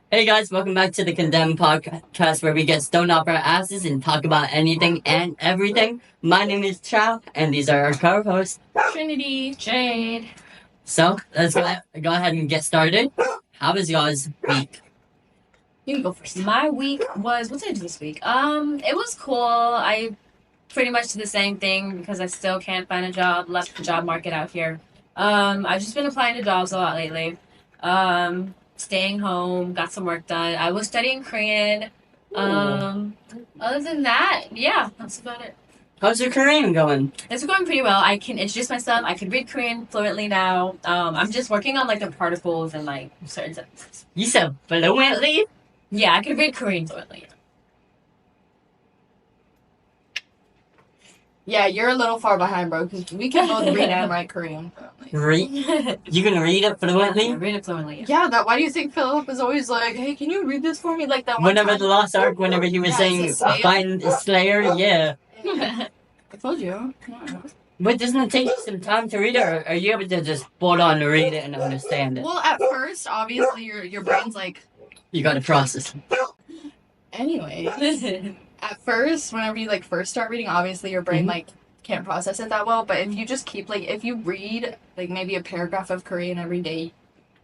Hey guys, welcome back to the Condemned Podcast where we get stoned off our asses and talk about anything and everything. My name is Chao, and these are our co-hosts. Trinity, Jade. So, let's go ahead and get started. How was y'all's week? You can go first. My week was, what did I do this week? It was cool. I pretty much did the same thing because I still can't find a job, left the job market out here. I've just been applying to jobs a lot lately. Staying home, got some work done. I was studying Korean. Other than that, yeah, that's about it. How's your Korean going? It's going pretty well. I can introduce myself. I can read Korean fluently now. I'm just working on like the particles and like certain sentences. You said fluently? Yeah, I can read Korean fluently. Yeah, you're a little far behind, bro, because we can both read and write Korean. Read? You can read it fluently? I read it fluently. Yeah. Yeah, why do you think Philip is always like, hey, can you read this for me? Like that one Whenever time. the Lost Ark, whenever he was saying find Slayer, yeah. I told you. But doesn't it take you some time to read it, or are you able to just spot on to read it and understand it? Well, at first, obviously, your brain's like... You gotta process. Anyway, at first, whenever you, like, first start reading, obviously your brain, like, can't process it that well. But if you just keep, like, if you read, like, maybe a paragraph of Korean every day,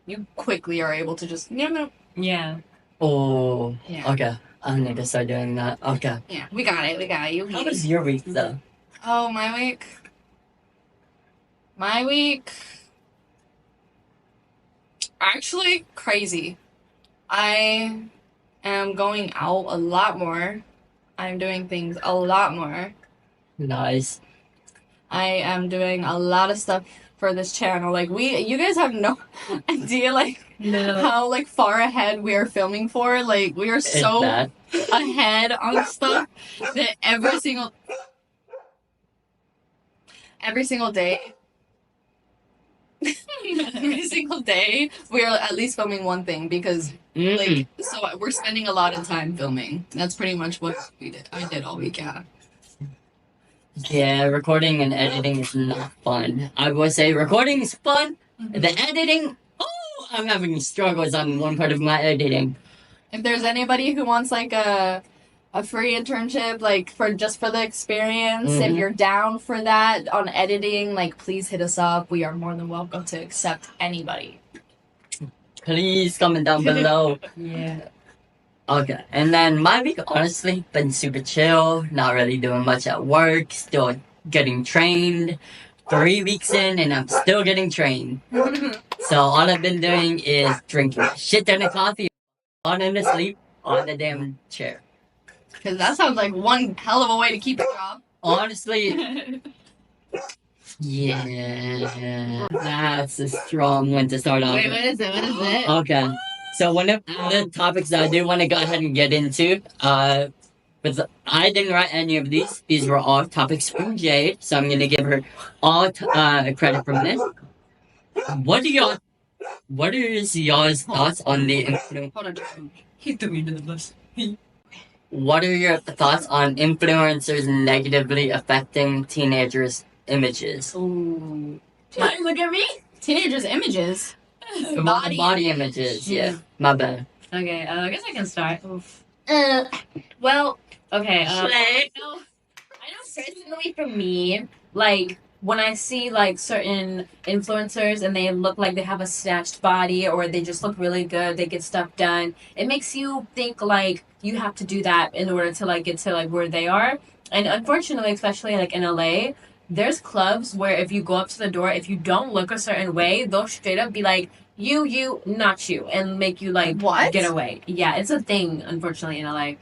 you quickly are able to just, Yeah. Oh, Yeah. okay. I need to start doing that. Okay. Yeah, we got it. You How was your week, though? Oh, my week? My week... Actually, crazy. I am going out a lot more. I'm doing things a lot more. Nice. I am doing a lot of stuff for this channel. Like, you guys have no idea, like, how, like, far ahead we are filming for. Like, we are so That. ahead on stuff that every single day, every single day, we are at least filming one thing because, like, so we're spending a lot of time filming. That's pretty much what I did all week, yeah. Yeah, recording and editing is not fun. I would say recording is fun. The editing, oh, I'm having struggles on one part of my editing. If there's anybody who wants, like, a free internship, like, for the experience, if you're down for that on editing, like, please hit us up. We are more than welcome to accept anybody. Please comment down below. Yeah. Okay, and then my week, honestly, been super chill. Not really doing much at work. Still getting trained. 3 weeks in, and I'm still getting trained. So all I've been doing is drinking a shit ton of coffee, falling asleep on the damn chair. Because that sounds like one hell of a way to keep a job. Honestly, yeah, that's a strong one to start off. Wait, with. what is it? Okay, so one of the topics that I do want to go ahead and get into, but I didn't write any of these. These were all topics from Jade, so I'm gonna give her all credit from this. What are y'all's thoughts on the influence? Hold on. He threw me into the bus. What are your thoughts on influencers negatively affecting teenagers' images? Ooh. Look at me. Teenagers' images. Body images, yeah. My bad. Okay, I guess I can start. Oof. Well, okay. I know personally for me, like, when I see, like, certain influencers and they look like they have a snatched body or they just look really good, they get stuff done, it makes you think, like, you have to do that in order to, like, get to, like, where they are. And unfortunately, especially, like, in LA, there's clubs where if you go up to the door, if you don't look a certain way, they'll straight up be like, you, not you, and make you, like, What? get away. Yeah, it's a thing, unfortunately, in LA.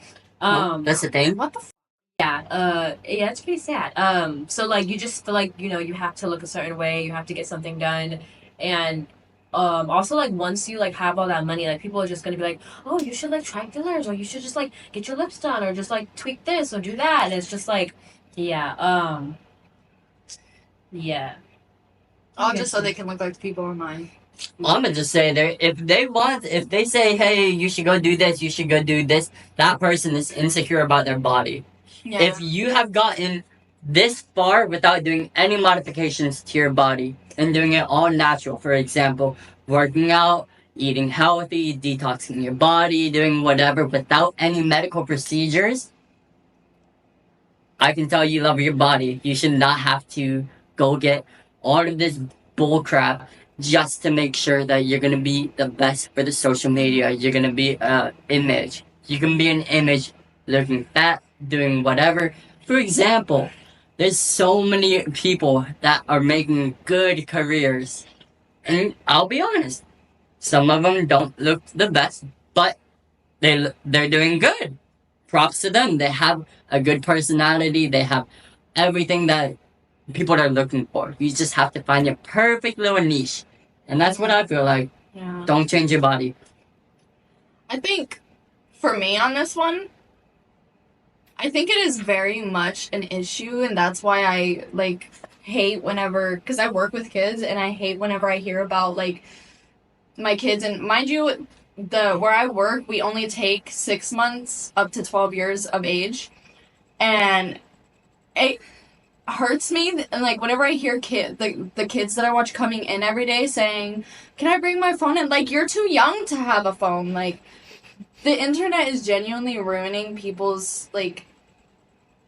That's the thing. What the Yeah, it's pretty sad. So, like, you just feel like, you have to look a certain way, you have to get something done, and, also, like, once you, like, have all that money, like, people are just gonna be like, oh, you should, like, try fillers, or you should just, like, get your lips done, or just, like, tweak this, or do that, and it's just, like, yeah, yeah. Oh, just so they can look like the people online. I'm gonna just say there. If they say, "Hey, you should go do this. You should go do this," that person is insecure about their body. Yeah. If you have gotten this far without doing any modifications to your body and doing it all natural, for example, working out, eating healthy, detoxing your body, doing whatever without any medical procedures, I can tell you love your body. You should not have to go get all of this bull crap just to make sure that you're gonna be the best for the social media. You're gonna be an image. You can be an image looking fat, doing whatever. For example, there's so many people that are making good careers. And I'll be honest, some of them don't look the best, but they're doing good. Props to them. They have a good personality. They have everything that people are looking for. You just have to find your perfect little niche. And that's what I feel like. Yeah. Don't change your body. I think for me on this one, I think it is very much an issue, and that's why I like hate whenever, because I work with kids, and I hate whenever I hear about like my kids. And mind you, where I work, we only take 6 months up to 12 years of age, and it hurts me. And like whenever I hear the kids that I watch coming in every day saying, "Can I bring my phone?" And like, you're too young to have a phone. Like, the internet is genuinely ruining people's like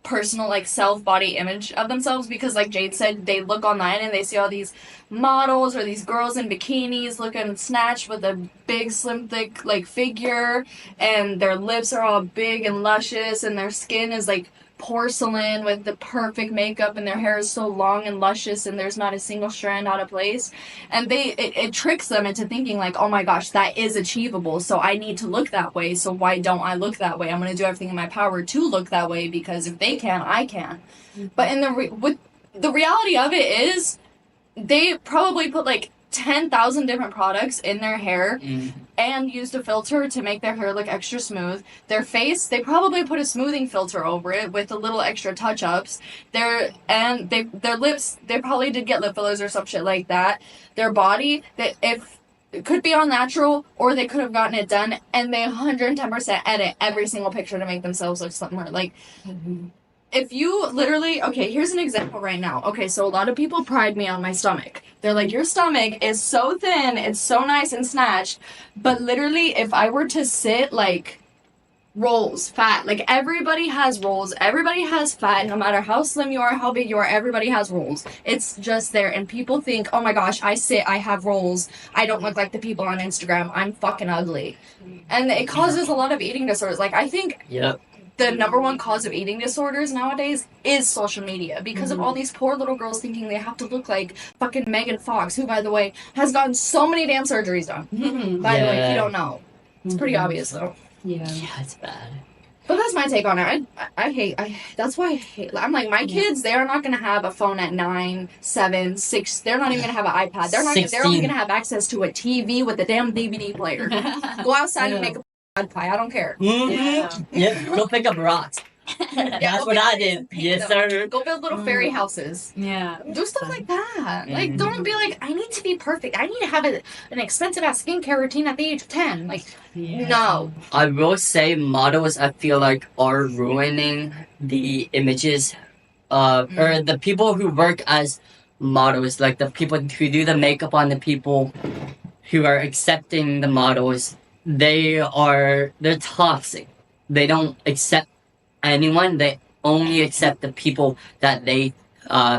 personal like self body image of themselves, because like Jade said, they look online and they see all these models or these girls in bikinis looking snatched with a big slim thick like figure, and their lips are all big and luscious, and their skin is like porcelain with the perfect makeup, and their hair is so long and luscious, and there's not a single strand out of place. And it tricks them into thinking like, oh my gosh, that is achievable, so I need to look that way, so why don't I look that way? I'm going to do everything in my power to look that way, because if they can, I can. But in the reality of it is, they probably put like 10,000 different products in their hair and used a filter to make their hair look extra smooth. Their face, they probably put a smoothing filter over it with a little extra touch-ups. Their lips, they probably did get lip fillers or some shit like that. Their body, if it could be all natural, or they could have gotten it done, and they 110% edit every single picture to make themselves look slimmer. Like, if you literally, okay, here's an example right now. Okay, so a lot of people pride me on my stomach. They're like, your stomach is so thin, it's so nice and snatched. But literally, if I were to sit like rolls, fat, like everybody has rolls, everybody has fat, no matter how slim you are, how big you are, everybody has rolls. It's just there. And people think, oh my gosh, I have rolls, I don't look like the people on Instagram, I'm fucking ugly. And it causes a lot of eating disorders. Like, I think the number one cause of eating disorders nowadays is social media, because of all these poor little girls thinking they have to look like fucking Megan Fox, who, by the way, has gotten so many damn surgeries done. By the way, if you don't know. It's pretty obvious, though. Yeah, it's bad. But that's my take on it. That's why I hate. I'm like, my kids, they are not going to have a phone at 9, 7, 6. They're not even going to have an iPad. They're only going to have access to a TV with a damn DVD player. Go outside and make a pie. I don't care. Go pick up rocks. That's what I did. Yes, sir. Go build little fairy houses. Yeah. Do stuff like that. Like, don't be like, I need to be perfect. I need to have an expensive ass skincare routine at the age of 10. Like, no. I will say models, I feel like, are ruining the images or the people who work as models, like the people who do the makeup on the people who are accepting the models. They're toxic. They don't accept anyone. They only accept the people that they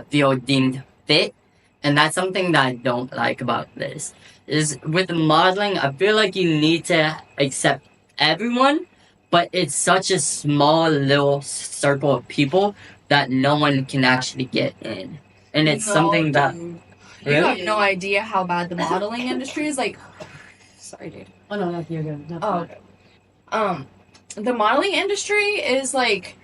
feel deemed fit. And that's something that I don't like about this. Is with modeling, I feel like you need to accept everyone, but it's such a small little circle of people that no one can actually get in. And it's something that... You have no idea how bad the modeling industry is. Like, sorry, dude. Oh no, that's you're good. Okay. The modeling industry is like,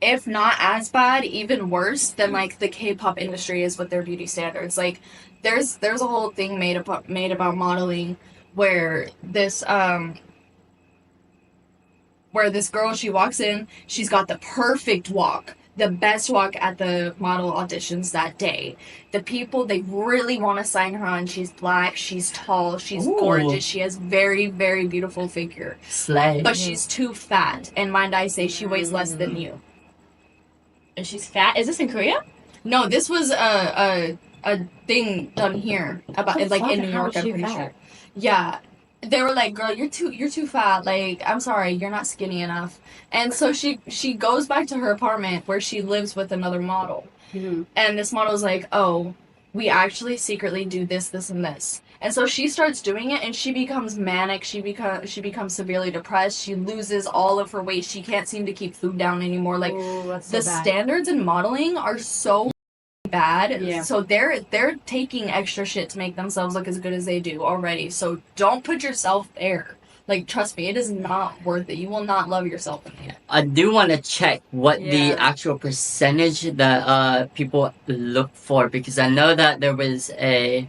if not as bad, even worse than like the K-pop industry is with their beauty standards. Like, there's a whole thing made about modeling where this girl, she walks in, she's got the perfect walk, the best walk at the model auditions that day. The people, they really want to sign her on. She's black, she's tall, she's gorgeous, she has very, very beautiful figure. Slay. But she's too fat, and mind I say, she weighs less than you. And she's fat? Is this in Korea? No, this was a a thing done here about What the like fuck? in New How York. is I'm she pretty fat? sure. Yeah, they were like, "Girl, you're too fat. Like, I'm sorry, you're not skinny enough." And so she goes back to her apartment where she lives with another model, and this model's like, "Oh, we actually secretly do this, this, and this." And so she starts doing it, and she becomes manic. She becomes severely depressed. She loses all of her weight. She can't seem to keep food down anymore. Like Ooh, that's so the bad. standards in modeling are so bad. Yeah. So they're taking extra shit to make themselves look as good as they do already. So don't put yourself there. Like, trust me, it is not worth it. You will not love yourself in the end. I do want to check what the Yeah. actual percentage that people look for, because I know that there was a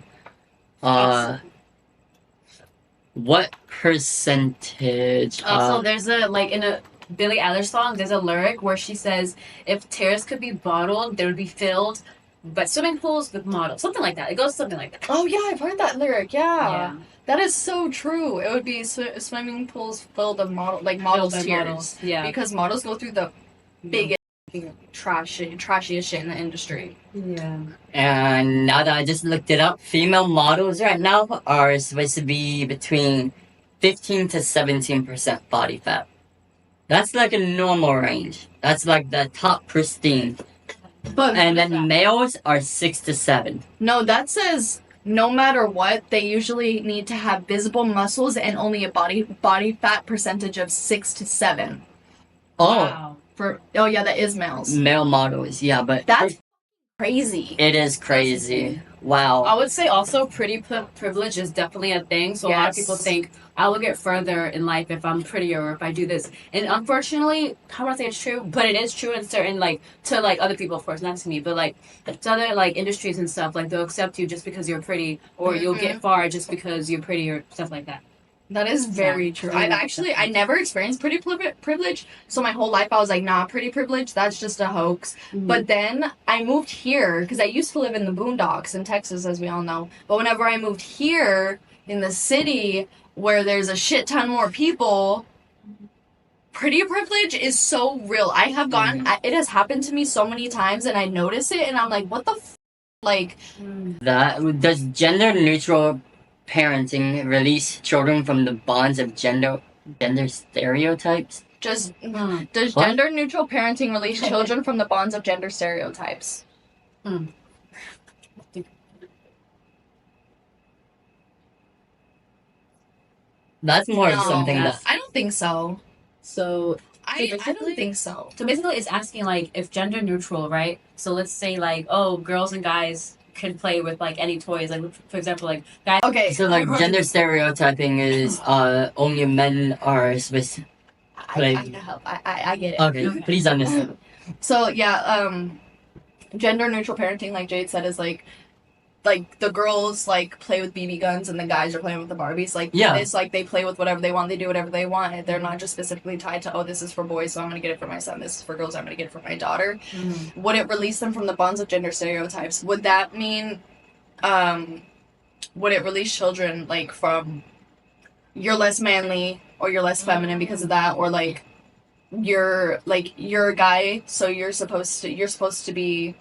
what percentage Also, there's a like in a Billie Eilish song, there's a lyric where she says, "If tears could be bottled, they would be filled, but swimming pools with models." Something like that. It goes something like that. Oh yeah, I've heard that lyric. Yeah, Yeah. that is so true. It would be swimming pools filled of models Filled by tears. models. Yeah. Because models go through the biggest trashiest shit in the industry. Yeah. and now that I just looked it up, female models right now are supposed to be between 15 to 17% body fat. That's like a normal range. That's like the top pristine. But And then males are 6 to 7. no, that says no matter what, they usually need to have visible muscles and only a body fat percentage of 6 to 7. Oh, Wow. Oh yeah, that is males. male models, yeah, but That's crazy. it is crazy. Wow. I would say also pretty privilege is definitely a thing. So a lot of Yes. people think I will get further in life if I'm prettier or if I do this. And unfortunately, I don't want to say it's true, but it is true in certain like to like other people, of course, not to me, but like to other like industries and stuff. Like they'll accept you just because you're pretty, or you'll get far just because you're pretty or stuff like that. That is very true. I never experienced pretty privilege, so my whole life I was like, nah, pretty privilege, that's just a hoax. But then I moved here, because I used to live in the boondocks in Texas, as we all know. But whenever I moved here in the city, where there's a shit ton more people, pretty privilege is so real. I have gotten, it has happened to me so many times, and I notice it, and I'm like, what the like... That does gender neutral parenting release children from the bonds of gender stereotypes? Does What? gender neutral parenting release children from the bonds of gender stereotypes? That's more of No, something that I don't think so. So I basically- don't think so. So basically, it's asking like if gender neutral, right? So let's say like, oh, girls and guys can play with like any toys. Like for example, like guys. Okay, so like gender stereotyping is only men are supposed to I can help. I get it. okay, please understand. So yeah, gender neutral parenting, like Jade said, is like the girls like play with BB guns and the guys are playing with the Barbies. Like Yeah. it's like they play with whatever they want, they do whatever they want. They're not just specifically tied to, oh, this is for boys, so I'm gonna get it for my son. This is for girls, I'm gonna get it for my daughter. Would it release them from the bonds of gender stereotypes? Would that mean, would it release children like from you're less manly or you're less feminine because of that, or like you're a guy, so you're supposed to be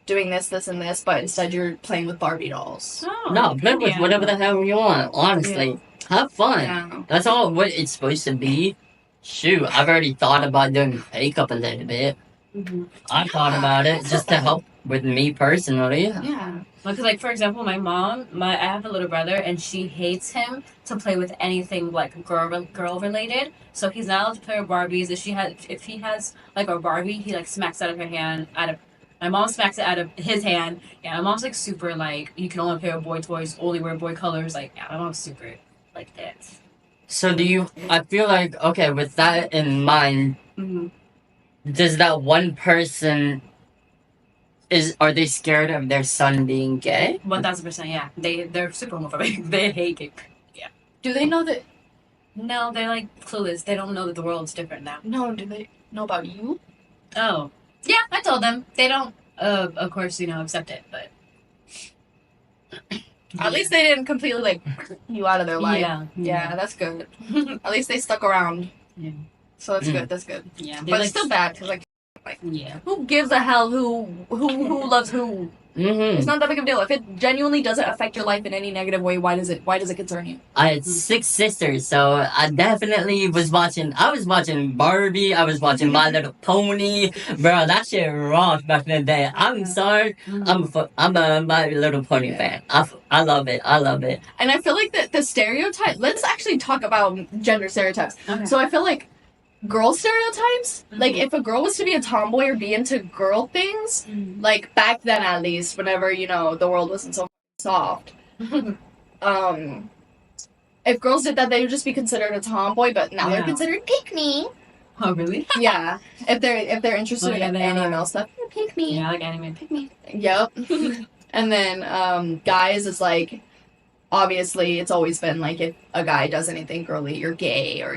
doing this, and this, but instead you're playing with Barbie dolls. Oh, No, play with whatever the hell you want. Honestly, have fun. Yeah. That's all what it's supposed to be. Shoot, I've already thought about doing makeup a little bit. I thought about it just to help with me personally. Yeah. Because, like, for example, my mom, I have a little brother, and she hates him to play with anything like girl related. So he's not allowed to play with Barbies. If he has like a Barbie, he like smacks out of her hand. My mom smacks it out of his hand. Yeah, my mom's like super like you can only play with boy toys, only wear boy colors. Like yeah, my mom's super like that. So I feel like, okay, with that in mind, does that one person, are they scared of their son being gay? 1000%. Yeah, they're super homophobic. They hate it. Yeah. Do they know that? No, they're like clueless. They don't know that the world's different now. No, do they know about you? Oh. Yeah, I told them. They don't, of course, accept it, but... At least they didn't completely, like, you out of their life. Yeah. That's good. At least they stuck around. Yeah. So that's good. Yeah. But it's still bad, because, like, Yeah. who gives a hell who loves who? It's not that big of a deal. If it genuinely doesn't affect your life in any negative way, why does it concern you? I had 6 sisters, so I definitely was watching. I was watching Barbie. I was watching My Little Pony. Bro, that shit rocked back in the day. I'm sorry. I'm a My Little Pony fan. I love it. I love it. And I feel like the stereotype. Let's actually talk about gender stereotypes. Okay. So I feel like girl stereotypes. Like if a girl was to be a tomboy or be into girl things, like back then at least, whenever the world wasn't so soft. If girls did that, they would just be considered a tomboy. But now they're considered pick me. Oh really? Yeah. If they're interested in anime stuff, pick me. Yeah, like anime, pick me. Yep. And then guys is like, obviously it's always been like if a guy does anything girly, you're gay or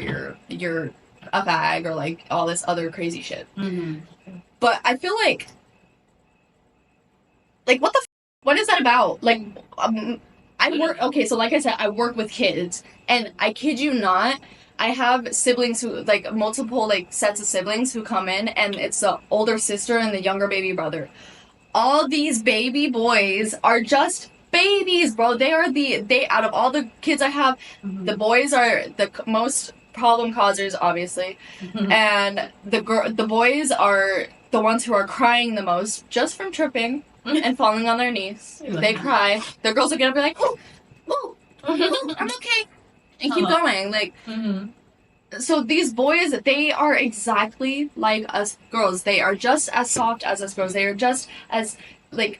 you're a fag or like all this other crazy shit. But I feel like what is that about? Like I work so like I said, I work with kids, and I kid you not, I have siblings who like multiple like sets of siblings who come in, and it's the older sister and the younger baby brother. All these baby boys are just babies, bro. They out of all the kids I have, the boys are the most problem causers, obviously, and the boys are the ones who are crying the most just from tripping and falling on their knees. They cry. The girls will get up and be like, "Oh, I'm okay," and keep going. Like, so these boys, they are exactly like us girls. They are just as soft as us girls. They are just as like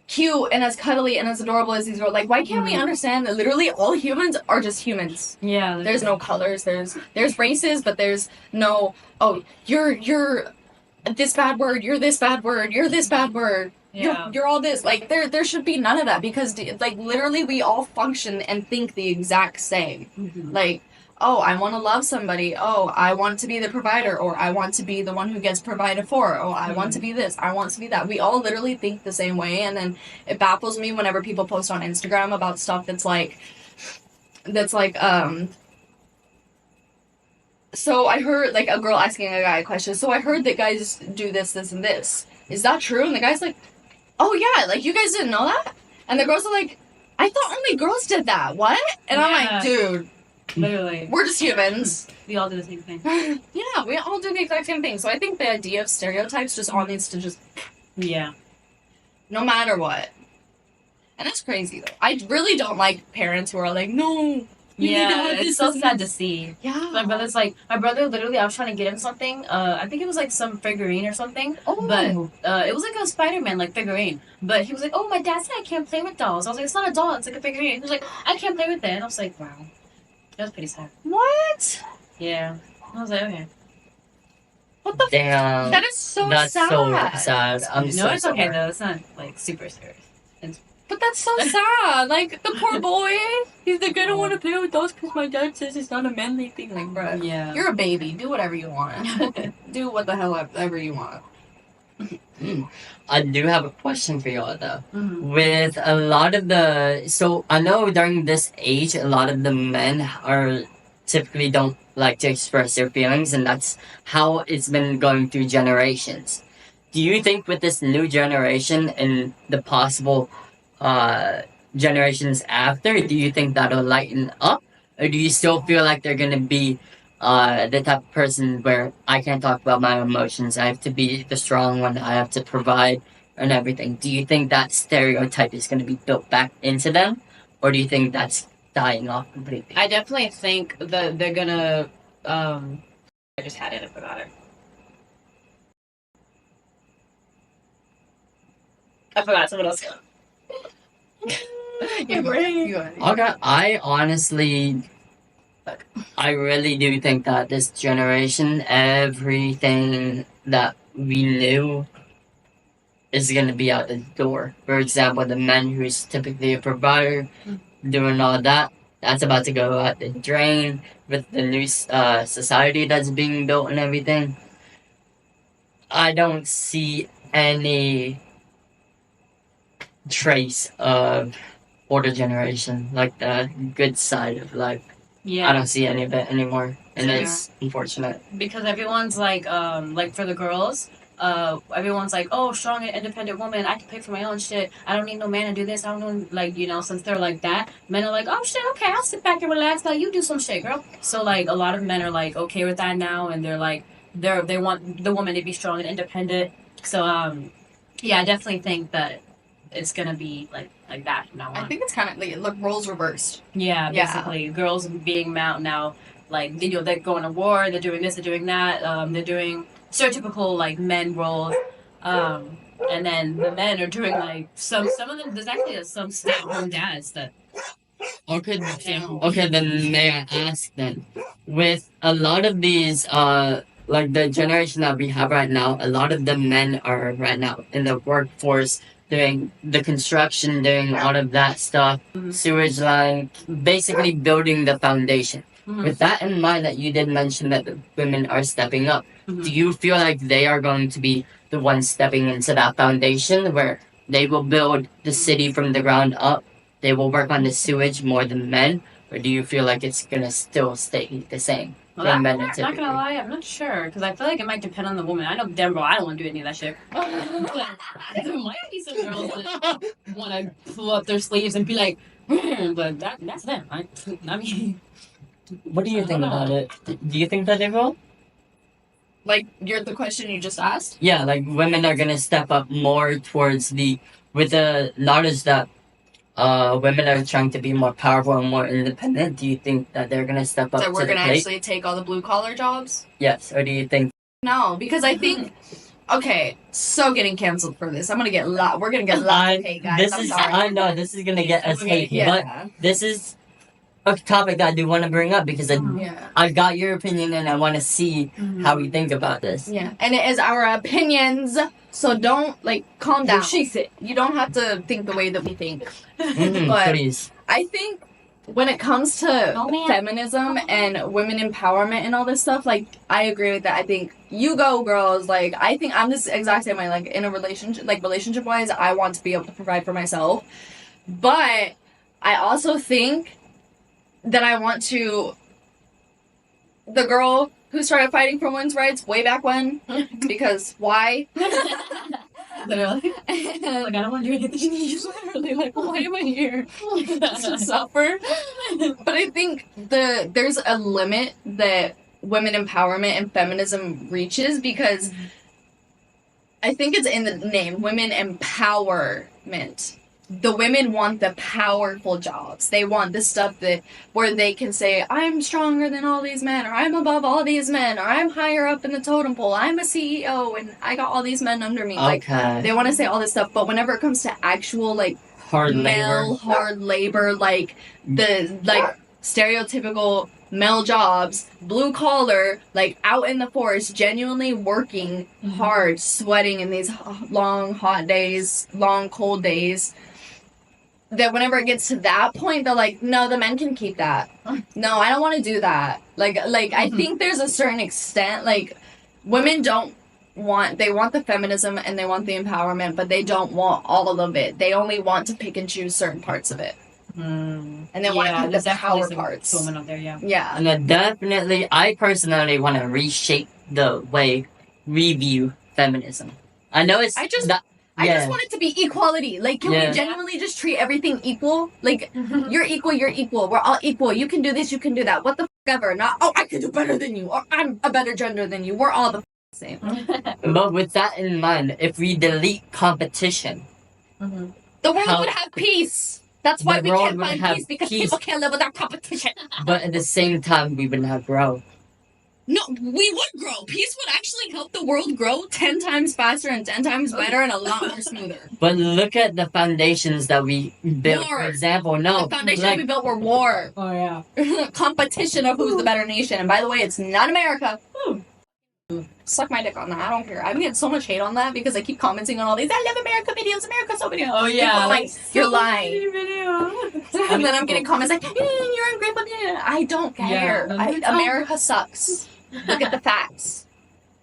cute and as cuddly and as adorable as these girls. Like, why can't we understand that literally all humans are just humans? Yeah. There's no colors. There's races, but there's no, oh, you're this bad word. You're this bad word. You're this bad word. Yeah. You're all this. Like, there should be none of that, because like literally we all function and think the exact same. Like, oh, I want to love somebody. Oh, I want to be the provider, or I want to be the one who gets provided for. Oh, I want to be this. I want to be that. We all literally think the same way, and then it baffles me whenever people post on Instagram about stuff that's like. So I heard like a girl asking a guy a question. So I heard that guys do this, this, and this. Is that true? And the guy's like, oh yeah, like you guys didn't know that? And the girls are like, I thought only girls did that. What? And I'm like, dude. Literally. We're just humans. We all do the same thing. Yeah, we all do the exact same thing. So I think the idea of stereotypes just all needs to just... Yeah. No matter what. And that's crazy, though. I really don't like parents who are like, no... It's so sad to see. Yeah. My brother literally, I was trying to get him something. I think it was like some figurine or something. Oh. But it was like a Spider-Man like figurine. But he was like, oh, my dad said I can't play with dolls. I was like, it's not a doll, it's like a figurine. He was like, I can't play with it. And I was like, wow. That was pretty sad. What? Yeah. I was like, okay. What the Damn. That is so That's sad. so sad. I'm No, so it's sorry. okay though. It's not like super serious. But that's so sad. Like, the poor boy. He's like, I don't want to play with dolls because my dad says it's not a manly thing. Like, bro, Yeah. you're a baby. Do whatever you want. Do what the hell ever you want. I do have a question for y'all though. Mhm. With a lot of so I know during this age, a lot of the men are typically don't like to express their feelings, and that's how it's been going through generations. Do you think with this new generation and the possible generations after, do you think that'll lighten up, or do you still feel like they're gonna be the type of person where I can't talk about my emotions, I have to be the strong one, I have to provide and everything? Do you think that stereotype is gonna be built back into them, or do you think that's dying off completely? I definitely think that they're gonna. I just had it. I forgot it. I forgot someone else. Your brain. Okay, I honestly, I really do think that this generation, everything that we knew is gonna be out the door. For example, the man who's typically a provider, doing all that, that's about to go out the drain with the new society that's being built and everything. I don't see any trace of older generation, like the good side of life. Yeah. I don't see any of it anymore, and Yeah. it's unfortunate. Because everyone's like for the girls, everyone's like, oh, strong and independent woman, I can pay for my own shit. I don't need no man to do this. I don't know, like, since they're like that, men are like, oh shit, okay, I'll sit back and relax. Like, you do some shit, girl. So like a lot of men are like okay with that now, and they're like they want the woman to be strong and independent. So yeah, I definitely think that it's gonna be like that from now on. I think it's kind of like roles reversed. Yeah, basically, girls being out now, like they're going to war, they're doing this, they're doing that, they're doing stereotypical like men roles, and then the men are doing like some of them. There's actually some stay-at-home dads that. Okay, then may I ask then, with a lot of these, like the generation that we have right now, a lot of the men are right now in the workforce doing the construction, doing all of that stuff, sewage line, basically building the foundation. Mhm. With that in mind, that you did mention that the women are stepping up, Mhm. do you feel like they are going to be the ones stepping into that foundation where they will build the city from the ground up? They will work on the sewage more than men, or do you feel like it's gonna still stay the same? Well, for I'm men not typically? gonna lie, I'm not sure because I feel like it might depend on the woman. I know damn well I don't want to do any of that shit. There might be some girls that want to pull up their sleeves and be like, but that's them. I mean, What do you I think don't know. about it? Do you think that they will? Like you're the question you just asked. Yeah, like women are gonna step up more towards with the knowledge that women are trying to be more powerful and more independent. Do you think that they're gonna step up So to we're the gonna plate? actually take all the blue collar jobs. Yes, or do you think? No, because I think. Okay, so getting canceled for this. I'm gonna get We're gonna get a lot of hate, guys. This I'm is sorry. I know this is gonna get us hate, but Yeah. this is a topic that I do want to bring up because Yeah. I got your opinion and I want to see how you think about this. Yeah. And it is our opinions. So don't calm down. She said. You don't have to think the way that we think. Mhm, But- please. I think when it comes to Oh, man. feminism and women empowerment and all this stuff, I agree with that. I think you go, girls. I think I'm this exact same way. In a relationship, relationship wise, I want to be able to provide for myself. But I also think that I want to. The girl who started fighting for women's rights way back when, because why? Literally. Like, I don't want to do anything. She's literally why am I here? To suffer. But I think there's a limit that women empowerment and feminism reaches because I think it's in the name, women empowerment. The women want the powerful jobs. They want the stuff where they can say, I'm stronger than all these men, or I'm above all these men, or I'm higher up in the totem pole, I'm a CEO, and I got all these men under me. Okay. They want to say all this stuff, but whenever it comes to actual Hard male labor. hard labor, the stereotypical male jobs, blue collar, out in the forest, genuinely working hard, sweating in these long hot days, long cold days. That whenever it gets to that point, they're like, no, the men can keep that. No, I don't want to do that. I think there's a certain extent, women don't they want the feminism and they want the empowerment, but they don't want all of it. They only want to pick and choose certain parts of it. And they want to keep the power parts. Women up there, yeah. Yeah. And I personally want to reshape the way we view feminism. I know it's I just yeah. want it to be equality. Can Yeah. we genuinely just treat everything equal? You're equal, you're equal. We're all equal. You can do this, you can do that. What the ever. Not, oh, I can do better than you. Or I'm a better gender than you. We're all the same. But with that in mind, if we delete competition, The world would have peace. That's why The we world can't would find have peace, because peace. people can't live without competition. but at the same time, we would not grow. No, we would grow. Peace would actually help the world grow 10 times faster and 10 times better and a lot more smoother. But look at the foundations that we built. War. For example, no, The foundation we built were war. Oh, yeah. Competition of who's the better nation. And by the way, it's not America. Suck my dick on that. I don't care. I'm getting so much hate on that because I keep commenting on all these I love America videos. America's so video. Oh, yeah. People are like, you're lying. Video. And then I'm getting comments like, you're ungrateful. I don't care. Yeah. America sucks. Look at the facts.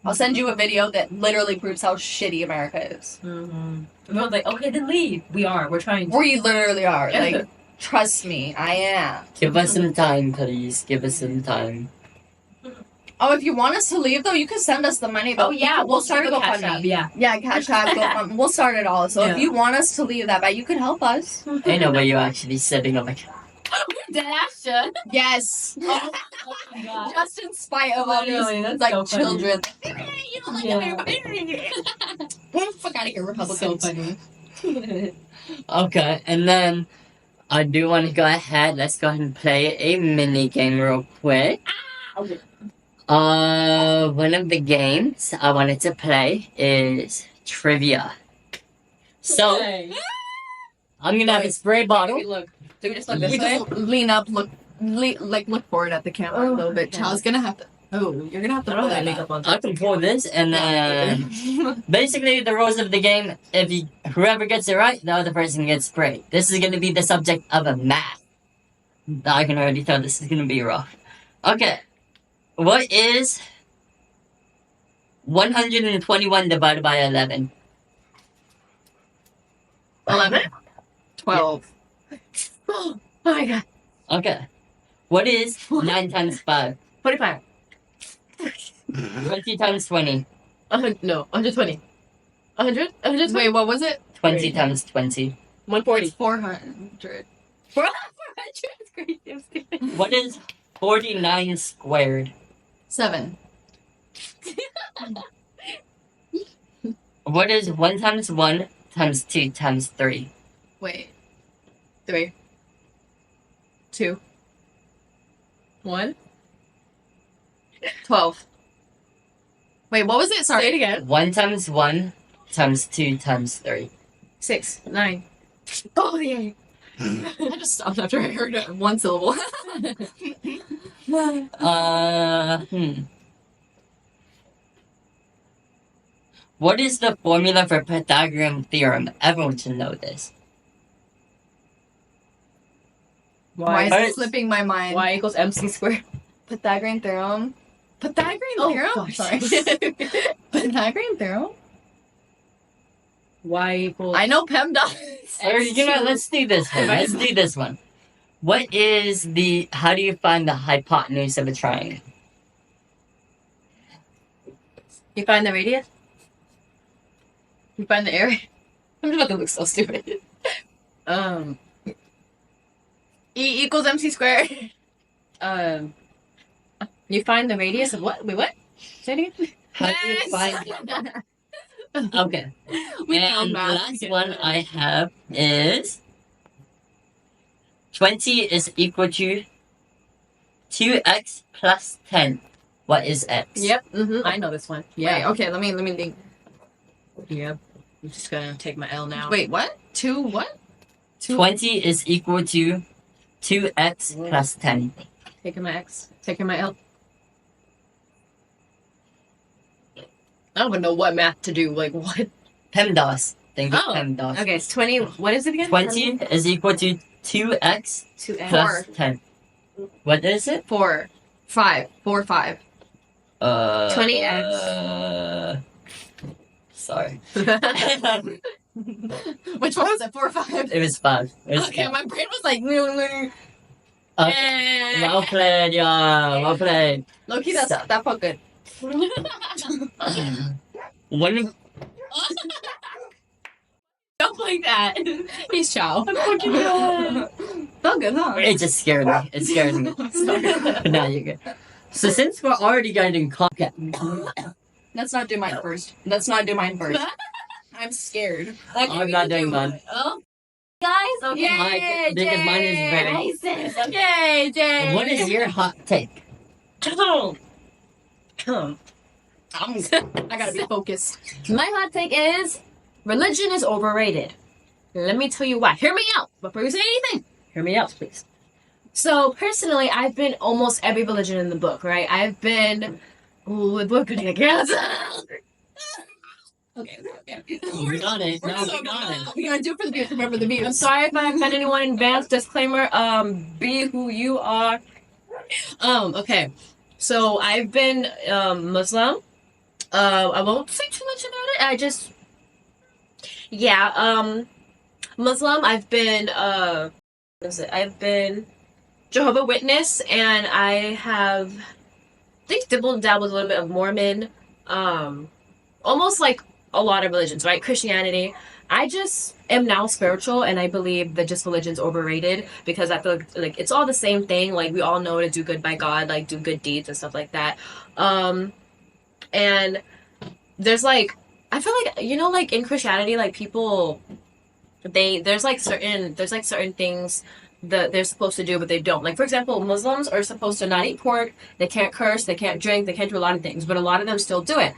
I'll send you a video that literally proves how shitty America is. We're like, okay, then leave. We're trying to. We literally are. Trust me, I am. Give us some time, please. Give us some time. Oh, if you want us to leave though, you can send us the money though. Oh yeah, we'll start a Cash App, GoFundMe. yeah. Yeah, Cash App, GoFundMe. We'll start it all. So Yeah. if you want us to leave that, but you can help us. I know where you're actually sitting. I'm like, Did I should? Yes. Oh my god. Just in spite of all Literally, these that's like so funny. children. Yeah. Get the fuck out of here, Republicans. So funny. okay, and then I do want to go ahead. Let's go ahead and play a mini game real quick. One of the games I wanted to play is trivia. So Okay. I'm gonna have a spray bottle. Look. Do we just look We this way? just lean up, look forward at the camera a little bit. yeah. Child's gonna have to. Oh, you're gonna have to I roll don't that have makeup. makeup on. I can pour this, and then basically the rules of the game: whoever gets it right, the other person gets sprayed. This is gonna be the subject of a math. I can already tell this is gonna be rough. Okay, what is 121 divided by 11? 11? 12. Oh my god. Okay, what is 9 times 5? 45. 20 times 20. No, 120. 100? 120? Wait, what was it? 20 times 20. 140. 400. 400 is crazy. I'm stupid. What is 49 squared? 7. What is 1 times 1 times 2 times 3? Wait. 3. 2. 1. 12. Wait, what was it? Say it Sorry. again. 1 times 1 times 2 times 3. 6. 9. Oh, yeah. I just stopped after I heard it. One syllable. What is the formula for Pythagorean theorem? Everyone should know this. Why is Why- it slipping my mind? Y equals MC squared. Pythagorean theorem? Pythagorean Oh, theorem? gosh. Sorry. Pythagorean theorem? Y equals. I know PEMDAS. Or, let's do this one. Let's do this one. What is how do you find the hypotenuse of a triangle? You find the radius? You find the area? I'm about to look so stupid. E equals MC squared. You find the radius of what? Wait, what? Say it again. How do you find Okay. We And found the math. last one I have is 20 is equal to 2x plus 10. What is x? Yep. I know this one. Wait, okay, let me think. Yep. I'm just gonna take my L now. Wait, what? 2 what? 20 is equal to 2x plus 10. Taking my X. Taking my L. I don't even know what math to do. Like what? PEMDAS. Think of Oh, PEMDAS. Okay, it's 20. What is it again? 20 is equal to 2x 2X. plus 10. What is it? 4. 5. 4, 5. 20x. Sorry. Which one was it? 4 or 5? It was 5. It was Okay, 5. my brain was like, Okay. Well played, y'all. Well played. Low-key, that felt good. One of Don't like that. He's Chao. Fucking God. Felt good, huh? it just scared me. It scared me. But now you're good. So since we're already getting content, Let's not do mine first. I'm scared. I'm not doing mine. Oh, guys. Okay. Mine- because mine is very. Nice. Yay, Jade! What is your hot take? I gotta be focused. My hot take is religion is overrated. Let me tell you why. Hear me out. Before you say anything, hear me out, please. So personally, I've been almost every religion in the book, right? I've been. Ooh, the book could get canceled. Okay. We got it. No, we got it. We gotta do it for the views. Remember the I'm views. sorry if I offend anyone in advance. Disclaimer, be who you are. Okay. So I've been Muslim. I won't say too much about it. Muslim. I've been what is it? I've been Jehovah's Witness, and I have think dibble dabbles a little bit of Mormon, almost like a lot of religions, right? Christianity. I just am now spiritual, and I believe that just religion's overrated because I feel like it's all the same thing. Like we all know to do good by God, like do good deeds and stuff like that. And there's like I feel like like in Christianity, like people there's certain things that they're supposed to do but they don't. Like for example, Muslims are supposed to not eat pork, they can't curse, they can't drink, they can't do a lot of things, but a lot of them still do it.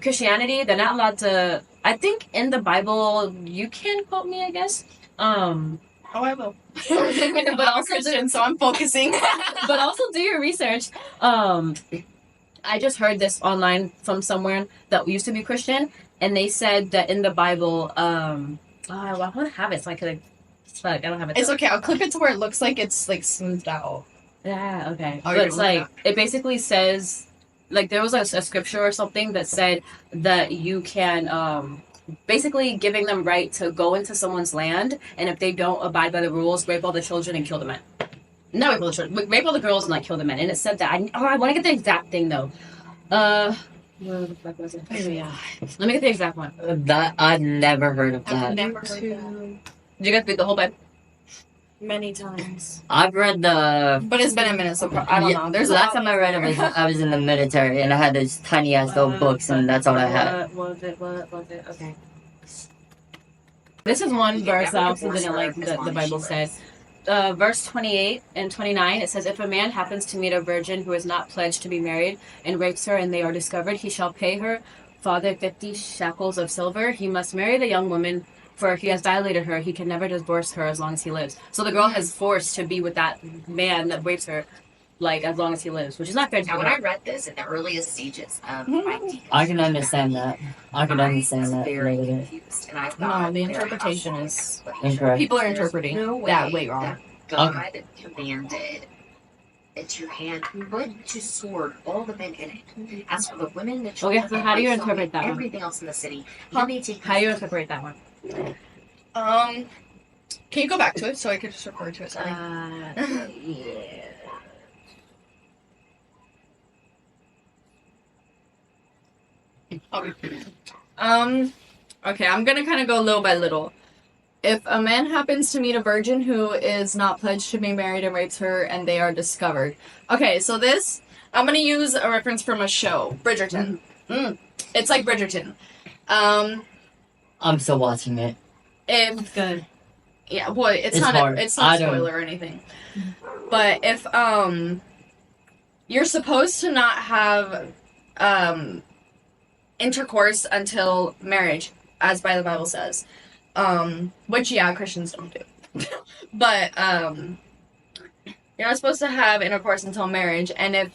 Christianity, they're not allowed to. I think in the Bible, you can quote me, I guess. Oh, I will. But also Christian, so I'm focusing. but also do your research. I just heard this online from somewhere that used to be Christian, and they said that in the Bible, I want to have it so I could. Fuck, I don't have it. It's okay. I'll clip it to where it looks like it's like smoothed out. Yeah. Okay. Oh, But it's like it basically says, like there was a scripture or something that said that you can basically giving them right to go into someone's land, and if they don't abide by the rules, rape all the children and kill the men. Not rape all the children, but rape all the girls and like kill the men. And it said that. I want to get the exact thing though. Where the fuck was it? Oh, yeah. Let me get the exact one. That I've never heard of I've that. never heard that. Did you guys read the whole Bible? Many times. I've read the. But it's been a minute, so I don't know. There's a last lot time I read it was I was in the military and I had those tiny ass old books and that's all I had. What was it? Okay. This is one verse I also didn't like that the Bible says. Verse 28 and 29, it says, if a man happens to meet a virgin who is not pledged to be married and rapes her and they are discovered, he shall pay her father 50 shekels of silver. He must marry the young woman, for he has violated her. He can never divorce her as long as he lives. So the girl has forced to be with that man that rapes her, like, as long as he lives, which is not fair to Now, her. when I read this in the earliest stages of my deconstruction, I can understand that. I can understand was that. very a little bit. confused, and I thought No, the their interpretation household is Incorrect. people are There's interpreting no that way wrong. that God commanded that you hand wood to sword all the men in it. As for the women, the children, so how do you the livestock, interpret that one? everything else in the city, you may take. How do you interpret that one? Can you go back to it so I could just refer to it? Sorry. Yeah. Okay, I'm gonna kind of go little by little. If a man happens to meet a virgin who is not pledged to be married and rapes her and they are discovered. Okay, so this, I'm gonna use a reference from a show, Bridgerton. It's like Bridgerton. I'm still watching it. If, Good. yeah, boy, it's It's not hard. it's I not don't- spoiler or anything. But if you're supposed to not have intercourse until marriage, as by the Bible says. Which yeah, Christians don't do. But you're not supposed to have intercourse until marriage, and if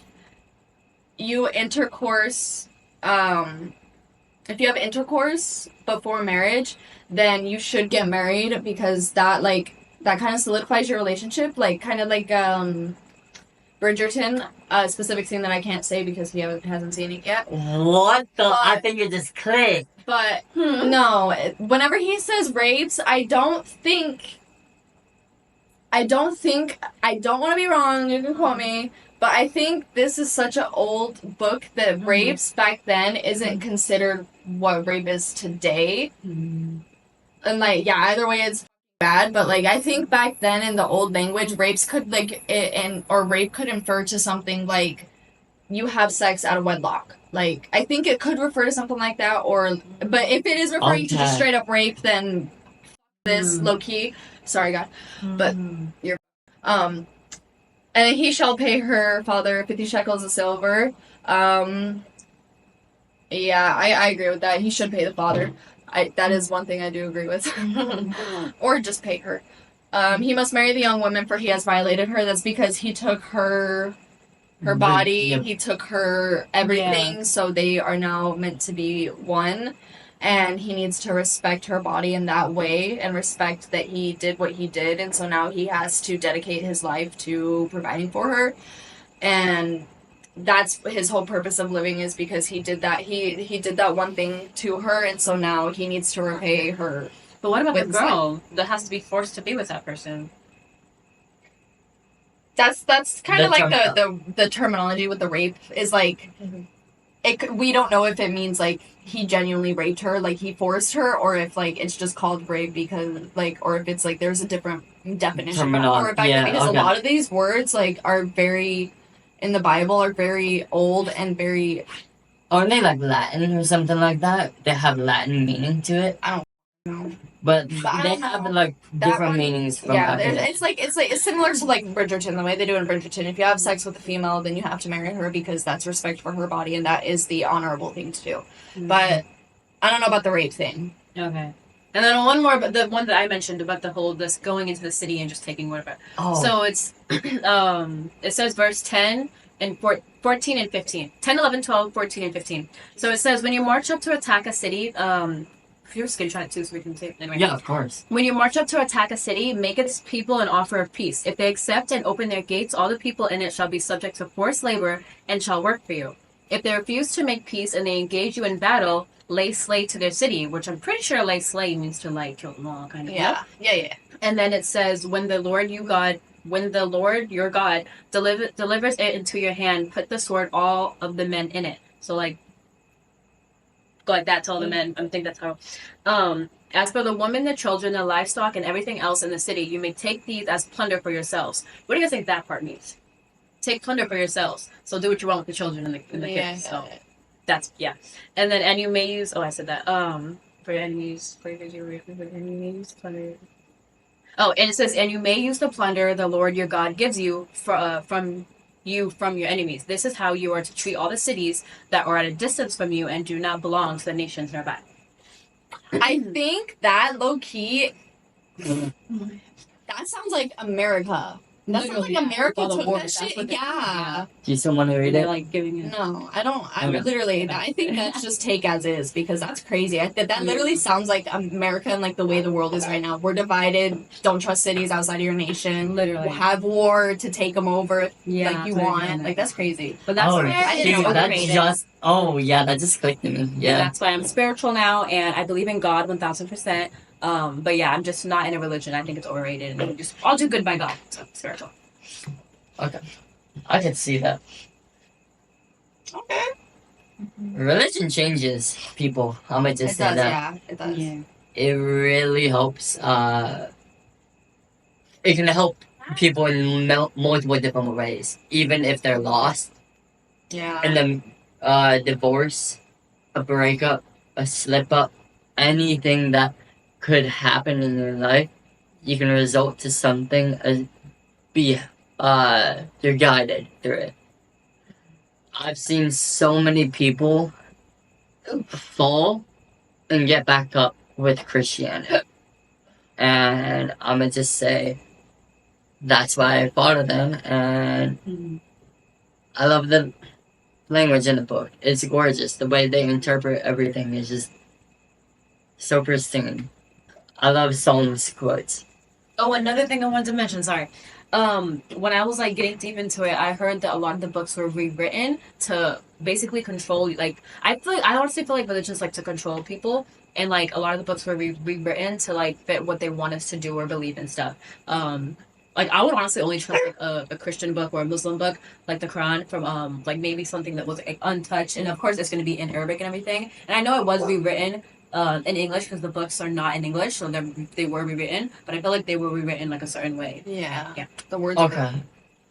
you intercourse if you have intercourse before marriage, then you should get married because that kind of solidifies your relationship, like kind of like Bridgerton, a specific scene that I can't say because he hasn't seen it yet. What the? I But- think it just clicked. But no, whenever he says rapes, I don't want to be wrong, you can quote me, but I think this is such an old book that rapes back then isn't considered what rape is today. And like, yeah, either way it's bad, but like I think back then in the old language, rapes could rape could infer to something like you have sex out of wedlock. Like I think it could refer to something like that, but if it is referring to just Okay. straight up rape, then this low key. Sorry, God, but you're and he shall pay her father 50 shekels of silver. Yeah, I agree with that. He should pay the father. That is one thing I do agree with. Or just pay her. He must marry the young woman, for he has violated her. That's because he took her body, Yep. he took her everything, so they are now meant to be one. And he needs to respect her body in that way and respect that he did what he did. And so now he has to dedicate his life to providing for her. And that's his whole purpose of living, is because he did that. He did that one thing to her, and so now he needs to repay her. But what about the With his girl that has to be forced to be with that person? That's kind The of like term- the terminology with the rape is like we don't know if it means like he genuinely raped her, like he forced her, or if like it's just called rape because like, or if it's like there's a different definition for it back then, because a lot of these words like are very in the Bible are very old and very Aren't they like Latin or something like that? They have Latin meaning to it. I don't know. But I they don't have know. like That different one- meanings from Yeah, back in the it's like it's similar to like Bridgerton, the way they do in Bridgerton. If you have sex with a female, then you have to marry her because that's respect for her body and that is the honorable thing to do. But I don't know about the rape thing. Okay. And then one more, but the one that I mentioned about the whole this going into the city and just taking whatever. Oh. So it's it says verse 10 and 14 and 15. 10, 11, 12, 14, and 15. So it says when you march up to attack a city, if you're screenshot it too, so we can see it anyway. Yeah, of course. When you march up to attack a city, make its people an offer of peace. If they accept and open their gates, all the people in it shall be subject to forced labor and shall work for you. If they refuse to make peace and they engage you in battle, lay slay to their city, which I'm pretty sure lay slay means to like kill them all, kind of. Yeah. And then it says, when the Lord your God delivers it into your hand, put the sword all of the men in it. So like, go like that to all the men. I think that's how. As for the woman, the children, the livestock, and everything else in the city, you may take these as plunder for yourselves. What do you guys think that part means? Take plunder for yourselves. So do what you want with the children and the kids. So that's And then and you may use. Oh, I said that. For your enemies, plunder. Oh, and it says, and you may use the plunder the Lord your God gives you from your enemies. This is how you are to treat all the cities that are at a distance from you and do not belong to the nations nearby. I think that low key that sounds like America. That sounds like America all the took wars, that that's shit. what Yeah. Do you still want to read They're it? like giving it. No, I don't. I Okay. literally. I think that's just take as is because that's crazy. That literally sounds like America and like the way the world is right now. We're divided. Don't trust cities outside of your nation. Literally. Have war to take them over like you that's want. Like that's crazy. But that's Oh, why I dude, didn't that overrate it. just. Oh, yeah, that just clicked to me. And Yeah. that's why I'm spiritual now, and I believe in God 1,000%. But yeah, I'm just not in a religion. I think it's overrated, and I'll do good by God. So spiritual. Okay. I could see that. Okay. Religion changes people. I'm gonna just It say does. that. Yeah. It does. Yeah. It really helps. It can help people in multiple different ways, even if they're lost. Yeah. And then, divorce, a breakup, a slip up, anything that could happen in your life, you can result to something. You're guided through it. I've seen so many people fall and get back up with Christianity. And I'm gonna just say that's why I follow them, and I love the language in the book. It's gorgeous. The way they interpret everything is just so pristine. I love Psalms quotes. Oh, another thing I wanted to mention. Sorry. When I was like getting deep into it, I heard that a lot of the books were rewritten to basically control. Like I honestly feel like religion's like to control people, and like a lot of the books were rewritten to like fit what they want us to do or believe and stuff. Like I would honestly only trust like a Christian book or a Muslim book, like the Quran, from like maybe something that was like, untouched, and of course it's going to be in Arabic and everything. And I know it was rewritten in English because the books are not in English, so they were rewritten. But I feel like they were rewritten like a certain way. Yeah. Yeah. The words. Okay. Were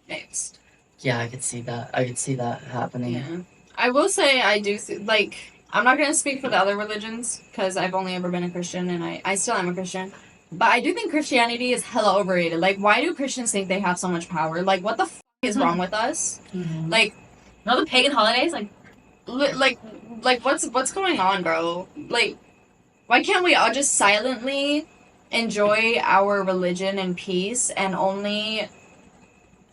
mixed. Yeah, I could see that. I could see that happening. Yeah. I will say I do like. I'm not gonna speak for the other religions because I've only ever been a Christian and I still am a Christian. But I do think Christianity is hella overrated. Like, why do Christians think they have so much power? Like, what the is wrong with us? Like, all the pagan holidays, like what's going on, bro? Like, why can't we all just silently enjoy our religion in peace and only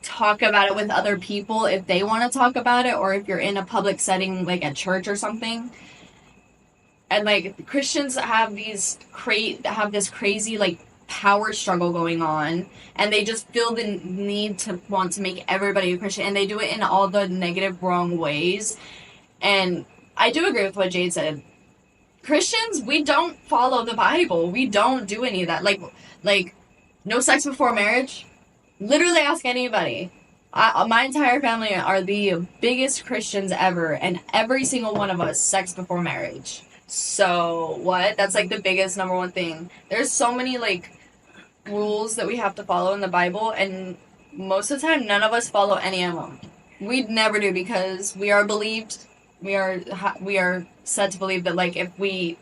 talk about it with other people if they want to talk about it, or if you're in a public setting like at church or something? And like Christians have this crazy like power struggle going on, and they just feel the need to want to make everybody a Christian, and they do it in all the negative, wrong ways. And I do agree with what Jade said. Christians, we don't follow the Bible. We don't do any of that. Like no sex before marriage. Literally ask anybody. My entire family are the biggest Christians ever, and every single one of us sex before marriage. So what? That's like the biggest number one thing. There's so many like rules that we have to follow in the Bible, and most of the time, none of us follow any of them. We'd never do because we are believed. We are said to believe that like if we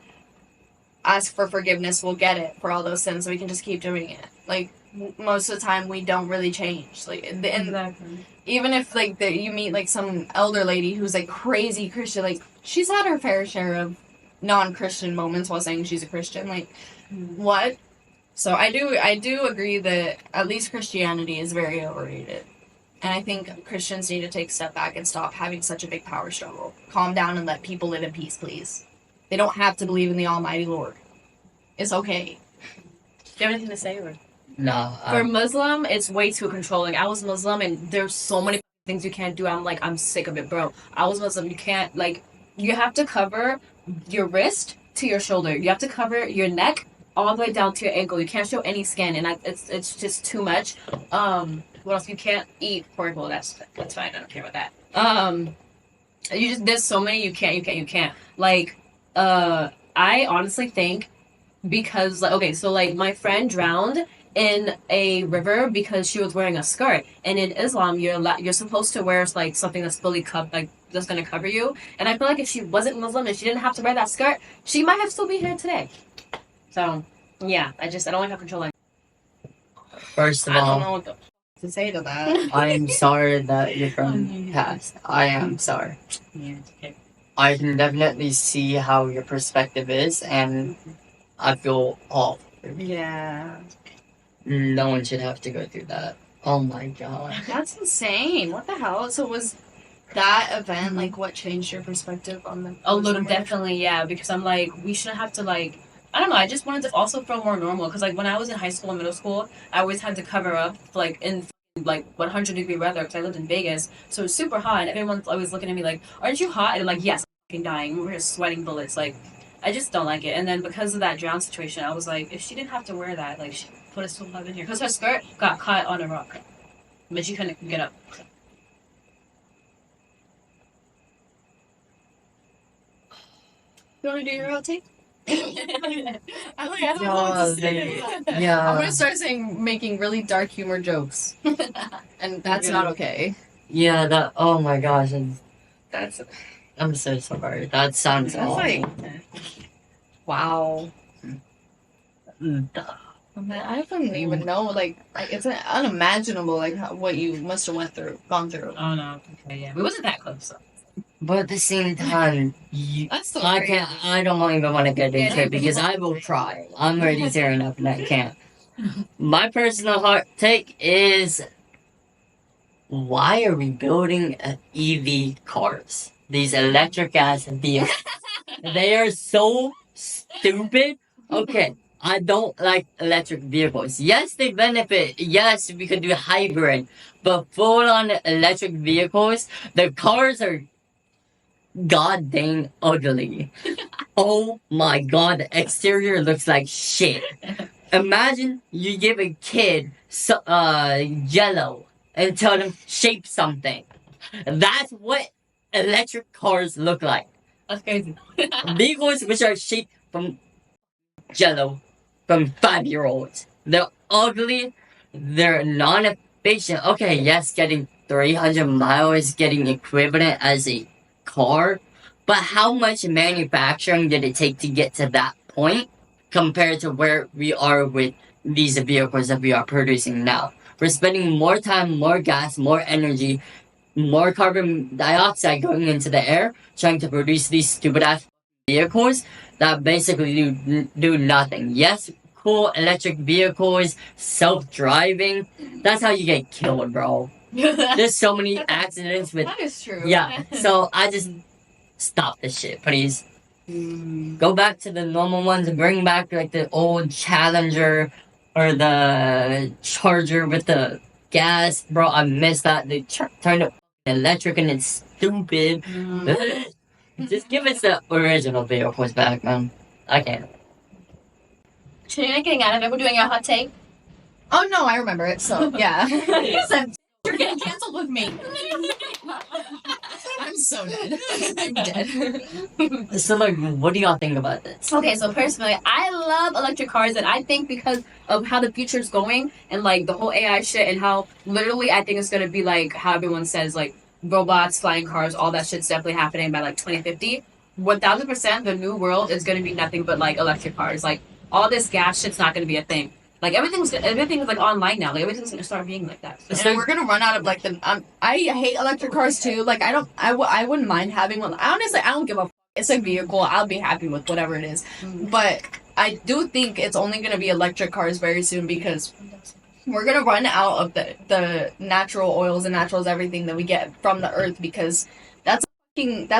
ask for forgiveness, we'll get it for all those sins. So we can just keep doing it. Like most of the time, we don't really change. Like and Exactly. even if like you meet like some elder lady who's like crazy Christian, like she's had her fair share of non-Christian moments while saying she's a Christian. Like what? So I do agree that at least Christianity is very overrated. And I think Christians need to take a step back and stop having such a big power struggle. Calm down and let people live in peace, please. They don't have to believe in the Almighty Lord. It's okay. Do you have anything to say? Or? No. For Muslim, it's way too controlling. I was Muslim, and there's so many things you can't do. I'm sick of it, bro. I was Muslim. You can't, like, you have to cover your wrist to your shoulder. You have to cover your neck all the way down to your ankle. You can't show any skin, and it's just too much. What else? You can't eat pork. Well, that's fine. I don't care about that. There's so many you can't. Like, I honestly think because like, okay, so like my friend drowned in a river because she was wearing a skirt, and in Islam you're supposed to wear like something that's fully like that's gonna cover you. And I feel like if she wasn't Muslim and she didn't have to wear that skirt, she might have still be here today. So yeah, I don't like how controlling. First of I don't all, know what to say to that. I am sorry that your friend passed. I am sorry. Yeah, it's okay. I can definitely see how your perspective is, and I feel awful. Yeah. No one should have to go through that. Oh my god. That's insane. What the hell? So was that event like what changed your perspective on the A little, definitely, yeah, because I'm like, we shouldn't have to like, I don't know, I just wanted to also feel more normal, because like when I was in high school and middle school, I always had to cover up like in like 100-degree weather, because I lived in Vegas, so it was super hot, and everyone's always looking at me like, aren't you hot? And I'm like, yes, I'm fucking dying, we're just sweating bullets, like, I just don't like it. And then because of that drown situation, I was like, if she didn't have to wear that, like, she put us to love in here, because her skirt got caught on a rock, but she couldn't get up. You want to do your hot take? I don't know Yeah, what to say. I'm yeah. gonna start making really dark humor jokes, and that's not okay. Yeah, that. Oh my gosh. That's I'm so sorry. That sounds awful. like wow. Mm. I wouldn't even know. Like it's unimaginable. Like what you must have gone through. Oh no, okay, yeah, we wasn't that close, so. But at the same time, That's so I crazy. can't. I don't even want to get into it because I will cry. I'm already tearing up and I can't. My personal hot take is, why are we building EV cars? These electric ass vehicles. They are so stupid. Okay, I don't like electric vehicles. Yes, they benefit. Yes, we could do hybrid. But full on electric vehicles, the cars are god dang ugly. Oh my god, the exterior looks like shit. Imagine you give a kid yellow and tell them shape something. That's what electric cars look like. That's crazy. Vehicles which are shaped from jello from 5-year-olds. They're ugly. They're non-efficient. Okay, yes, getting 300 miles is getting equivalent as a car, but how much manufacturing did it take to get to that point compared to where we are with these vehicles that we are producing now? We're spending more time, more gas, more energy, more carbon dioxide going into the air trying to produce these stupid ass vehicles that basically do nothing. Yes, cool electric vehicles, self-driving. That's how you get killed, bro. There's so many accidents with. That is true. Yeah, so I just stop this shit, please. Go back to the normal ones and bring back like the old Challenger or the Charger with the gas, bro. I miss that. They turned it electric and it's stupid. Just give us the original vehicles back, man. I can't. Trin, getting out of it. We're doing our hot take. Oh no, I remember it. So yeah. You're getting canceled with me. I'm so dead. I'm dead. So, like, what do y'all think about this? Okay, so personally, I love electric cars, and I think because of how the future's going and like the whole AI shit, and how literally I think it's gonna be like how everyone says, like robots, flying cars, all that shit's definitely happening by like 2050. 1000%, the new world is gonna be nothing but like electric cars. Like all this gas shit's not gonna be a thing. Like everything's like online now. Like everything's gonna start being like that. And we're gonna run out of like the. I hate electric cars too. Like I wouldn't mind having one. Honestly, I don't give a. It's a vehicle. I'll be happy with whatever it is. But I do think it's only gonna be electric cars very soon because we're gonna run out of the natural oils and naturals, everything that we get from the earth, because that's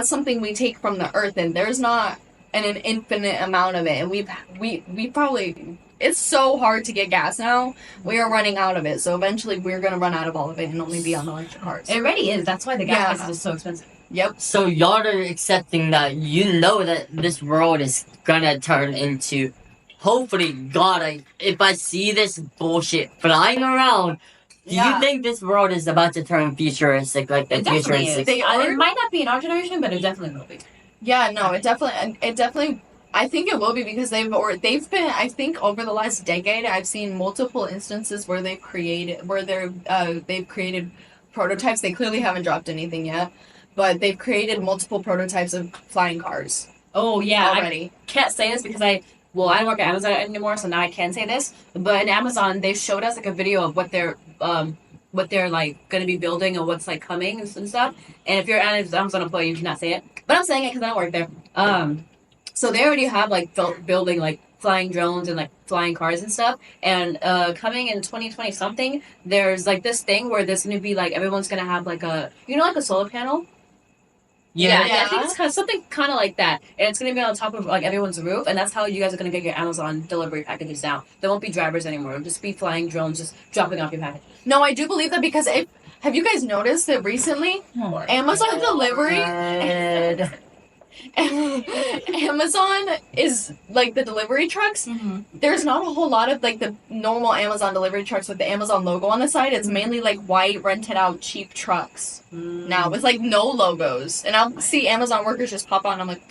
something we take from the earth, and there's not an infinite amount of it, and we probably. It's so hard to get gas now. We are running out of it, so eventually we're gonna run out of all of it and only be on electric cars. It already is. That's why the gas prices are so expensive. Yep. So y'all are accepting that you know that this world is gonna turn into, hopefully, God, if I see this bullshit flying around, do you think this world is about to turn futuristic, like the It definitely futuristic? is. It might not be in our generation, but it definitely will be. Yeah, no, it definitely. I think it will be because they've been. I think over the last decade, I've seen multiple instances where they've created prototypes. They clearly haven't dropped anything yet, but they've created multiple prototypes of flying cars. Oh yeah, already. I can't say this because I don't work at Amazon anymore, so now I can say this. But in Amazon, they showed us like a video of what they're like going to be building and what's like coming and stuff. And if you're an Amazon employee, you cannot say it. But I'm saying it because I don't work there. So they already have like building like flying drones and like flying cars and stuff. And coming in 2020 something, there's like this thing where there's gonna be like everyone's gonna have like a like a solar panel. Yeah. I think it's something kind of like that, and it's gonna be on top of like everyone's roof, and that's how you guys are gonna get your Amazon delivery packages now. There won't be drivers anymore; it'll just be flying drones just dropping off your package. No, I do believe that because have you guys noticed that recently Amazon delivery? Amazon is like the delivery trucks. Mm-hmm. There's not a whole lot of like the normal Amazon delivery trucks with the Amazon logo on the side. It's mainly like white rented out cheap trucks now with like no logos. And I'll see Amazon workers just pop on. I'm like,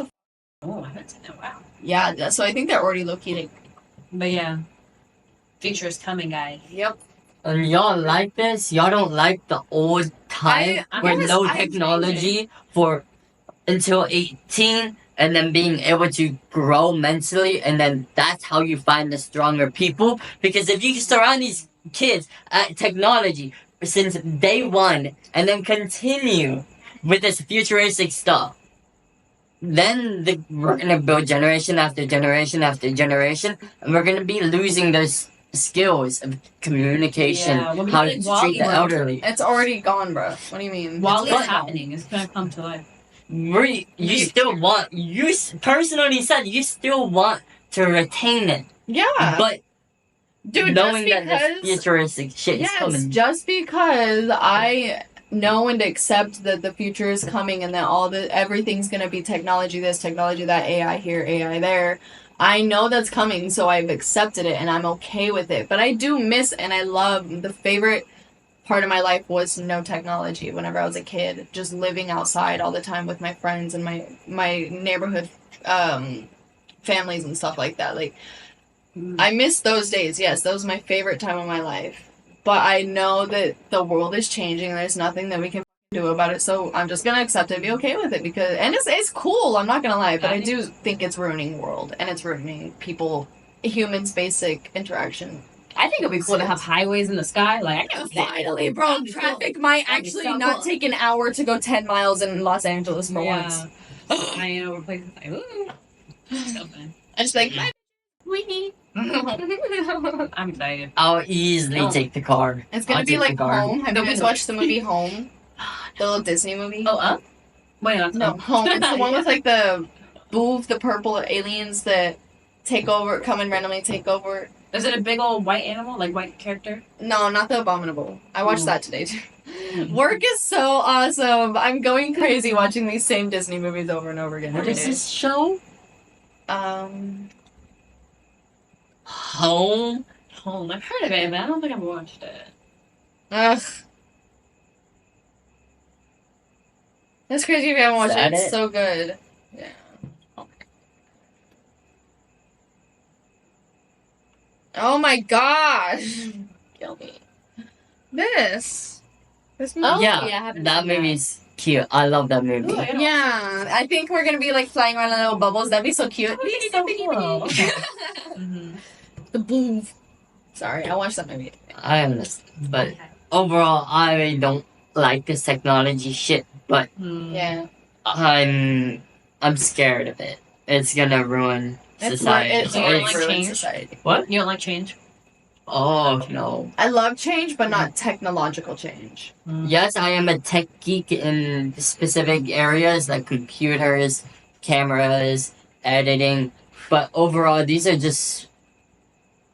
oh, I haven't seen that. Wow. Yeah, so I think they're already located. But yeah, future is coming, guys. Yep. And y'all like this? Y'all don't like the old time with no technology for until 18 and then being able to grow mentally, and then that's how you find the stronger people? Because if you surround these kids at technology since day one and then continue with this futuristic stuff, then we're gonna build generation after generation after generation, and we're gonna be losing those skills of communication, how to treat the elderly. It's already gone, bro. What do you mean? While it's happening, it's gonna come to life. You personally said you still want to retain it. Yeah. But dude, knowing that this futuristic shit is coming. Just because I know and accept that the future is coming and that everything's gonna be technology this, technology that, AI here, AI there. I know that's coming, so I've accepted it and I'm okay with it. But I do miss and I love the favorite part of my life was no technology whenever I was a kid, just living outside all the time with my friends and my neighborhood families and stuff like that. Like I miss those days. Yes, that was my favorite time of my life. But I know that the world is changing. There's nothing that we can do about it, so I'm just gonna accept it, be okay with it, because it's cool, I'm not gonna lie, but I do think it's ruining the world and it's ruining humans' basic interaction. I think it'd be cool to have highways in the sky. Like, finally, bro, traffic might actually not take an hour to go 10 miles in Los Angeles for once. I know, we're places like, ooh. So fun. I just like, I'm excited. I'll easily take the car. It's gonna be like Home. Have you guys watched the movie Home? The little Disney movie? Oh, Up? Wait, no. Home. It's the one with like the purple aliens that come and randomly take over. Is it a big old white animal, like white character? No, not the Abominable. I watched that today too. Work is so awesome. I'm going crazy watching these same Disney movies over and over again. What is this show? Home. Home. I've heard of it, but I don't think I've watched it. Ugh. That's crazy if you haven't watched Is that it. It's it? so good. Yeah. Oh my gosh. Kill me. This movie. Oh, yeah, yeah, I haven't that seen that. movie's cute. I love that movie. Ooh, I gotta Yeah, I think we're gonna be like flying around in little bubbles. That'd be so cute. That'd be so cool. Mm-hmm. The boom. Sorry, I watched that movie. I understand, but overall, I really don't like this technology shit. But Yeah, I'm scared of it. It's gonna ruin society. It's You going don't like to ruin change? society. What? You don't like change? Oh no. I love change, but not technological change. Yes, I am a tech geek in specific areas like computers, cameras, editing. But overall, these are just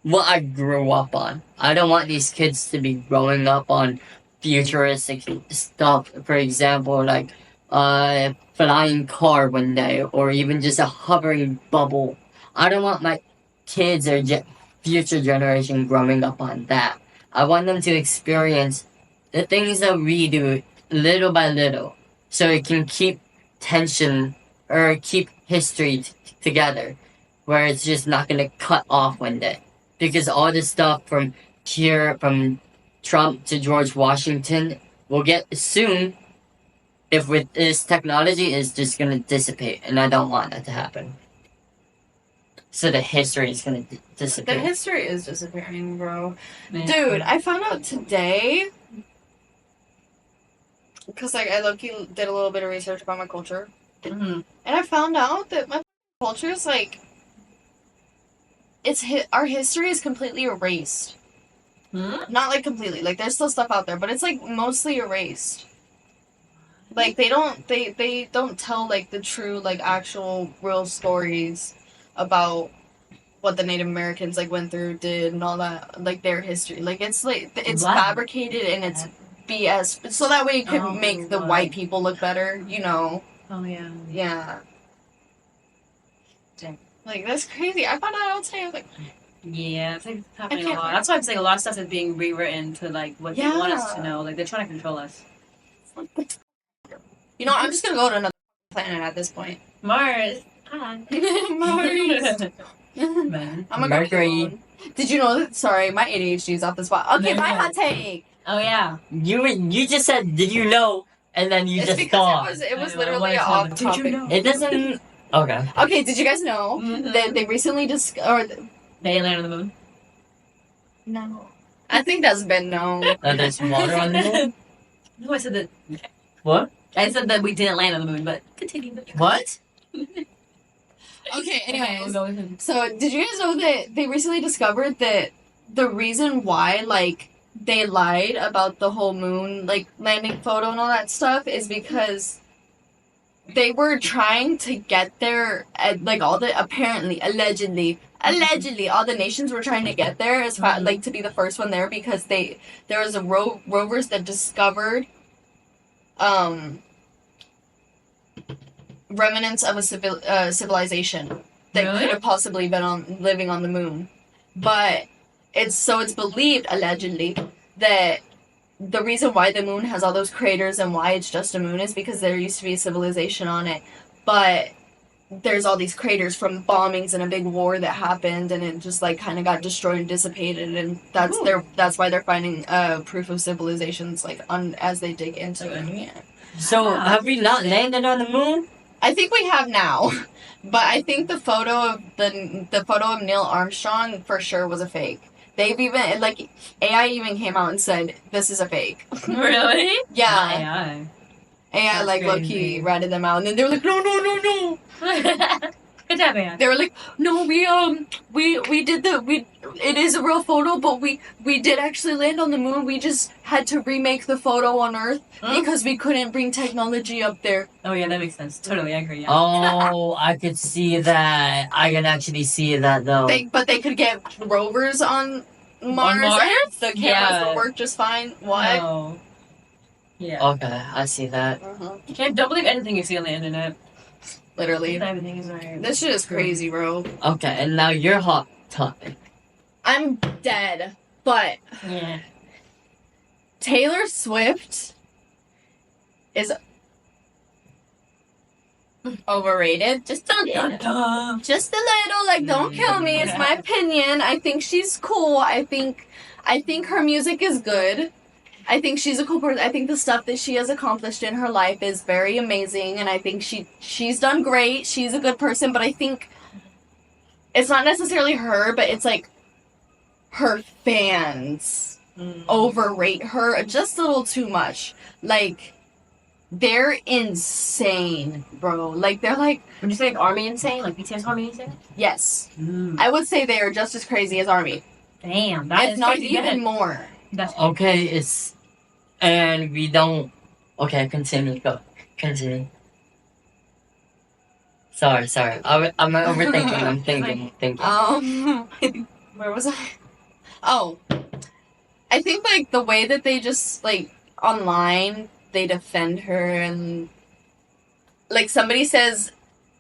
what I grew up on. I don't want these kids to be growing up on futuristic stuff. For example, like flying car one day, or even just a hovering bubble. I don't want my kids or future generation growing up on that. I want them to experience the things that we do little by little, so it can keep tension or keep history together, where it's just not gonna cut off one day. Because all this stuff from Trump to George Washington will get soon, if with this technology, is just gonna dissipate, and I don't want that to happen. So the history is gonna The disappear. history is disappearing, bro. Yeah. Dude, I found out today because like I low-key did a little bit of research about my culture, Mm-hmm. and I found out that my culture is like our history is completely erased. Hmm? Not like completely, like there's still stuff out there, but it's like mostly erased. Like they don't tell like the true like actual real stories about what the Native Americans like went through, did, and all that, like their history. Like it's Wow. fabricated and it's BS, so that way it could Oh, make the God. white people look better, you know. Oh, yeah. Yeah. Dang. Like that's crazy. I found out today. I was like, Yeah, it's like happening a can't lot. That's why I'm saying a lot of stuff is being rewritten to like what they want us to Yeah. know. Like they're trying to control us. you know, I'm just gonna go to another planet at this point. Mars. Hi. Mars. Man. I'm gonna Mercury. go alone. Did you know that? Sorry, my ADHD is off the spot. Okay, my Yeah. hot take. Oh yeah. You just said, "Did you know?" And then you It's just because thought. it was I know, I literally wanted an to off know, did you topic. know? It doesn't. Okay. Okay, did you guys know Mhm. that they recently discovered? They land on the moon. No, I think that's been known. That there's water on the moon. No, I said that. What? I said that we didn't land on the moon, but continue. What? Okay, We'll anyways. go with him. So, did you guys know that they recently discovered that the reason why, like, they lied about the whole moon, like, landing photo and all that stuff is because they were trying to get there, like, all the, apparently, allegedly, all the nations were trying to get there as far, like, to be the first one there because there was a rovers that discovered, remnants of a civilization that Really? could have possibly been living on the moon. But it's believed, allegedly, that the reason why the moon has all those craters and why it's just a moon is because there used to be a civilization on it. But there's all these craters from bombings and a big war that happened, and it just like kind of got destroyed and dissipated, and that's why they're finding proof of civilizations like as they dig into it. Yeah. So have we not landed on the moon? I think we have now, but I think the photo of the photo of Neil Armstrong for sure was a fake. They've even like AI even came out and said this is a fake. Really? Yeah, AI. AI That's like low key crazy. ratted them out, and then they were like, no. Good job, AI. They were like, no, it is a real photo, but we did actually land on the moon. We just had to remake the photo on Earth because we couldn't bring technology up there. Oh yeah, that makes sense. Totally, I agree. Yeah. Oh, I could see that. I can actually see that though. But they could get rovers on Mars. Mars? And the cameras Yeah. would work just fine. What? No. Yeah. Okay, I see that. You can't don't believe anything you see on the internet. Literally. Everything is right. This shit is crazy, bro. Okay, and now your hot topic. I'm dead. But Yeah. Taylor Swift is Overrated. Just a little. Just a little. Like, don't kill me. It's my opinion. I think she's cool. I think her music is good. I think she's a cool person. I think the stuff that she has accomplished in her life is very amazing, and I think she's done great. She's a good person, but I think it's not necessarily her, but it's like her fans overrate her just a little too much. Like, they're insane, bro. Like, they're like... Would you say like ARMY insane? Like BTS ARMY insane? Yes. I would say they are just as crazy as ARMY. Damn, that is not crazy. even more. That's Okay, it's... And we don't... Okay, continue. Go. Continue. Sorry. I'm overthinking. I'm thinking. Where was I? Oh. I think, like, the way that they just, like, online, they defend her and... Like, somebody says...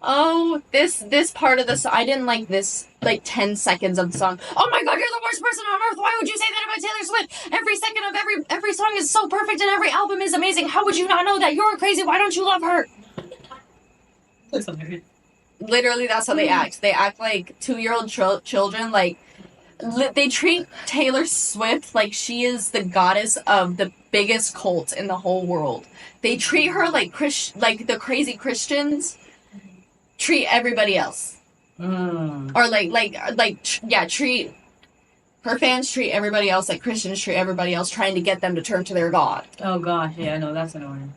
Oh, this part of the song, I didn't like this, like, 10 seconds of the song. Oh my god, you're the worst person on earth! Why would you say that about Taylor Swift? Every second of every song is so perfect and every album is amazing. How would you not know that? You're crazy. Why don't you love her? Literally, that's how they act. They act like 2-year-old children. Like, they treat Taylor Swift like she is the goddess of the biggest cult in the whole world. They treat her like the crazy Christians treat everybody else. Or treat her fans treat everybody else like Christians treat everybody else, trying to get them to turn to their God. Oh gosh, yeah, no, that's annoying.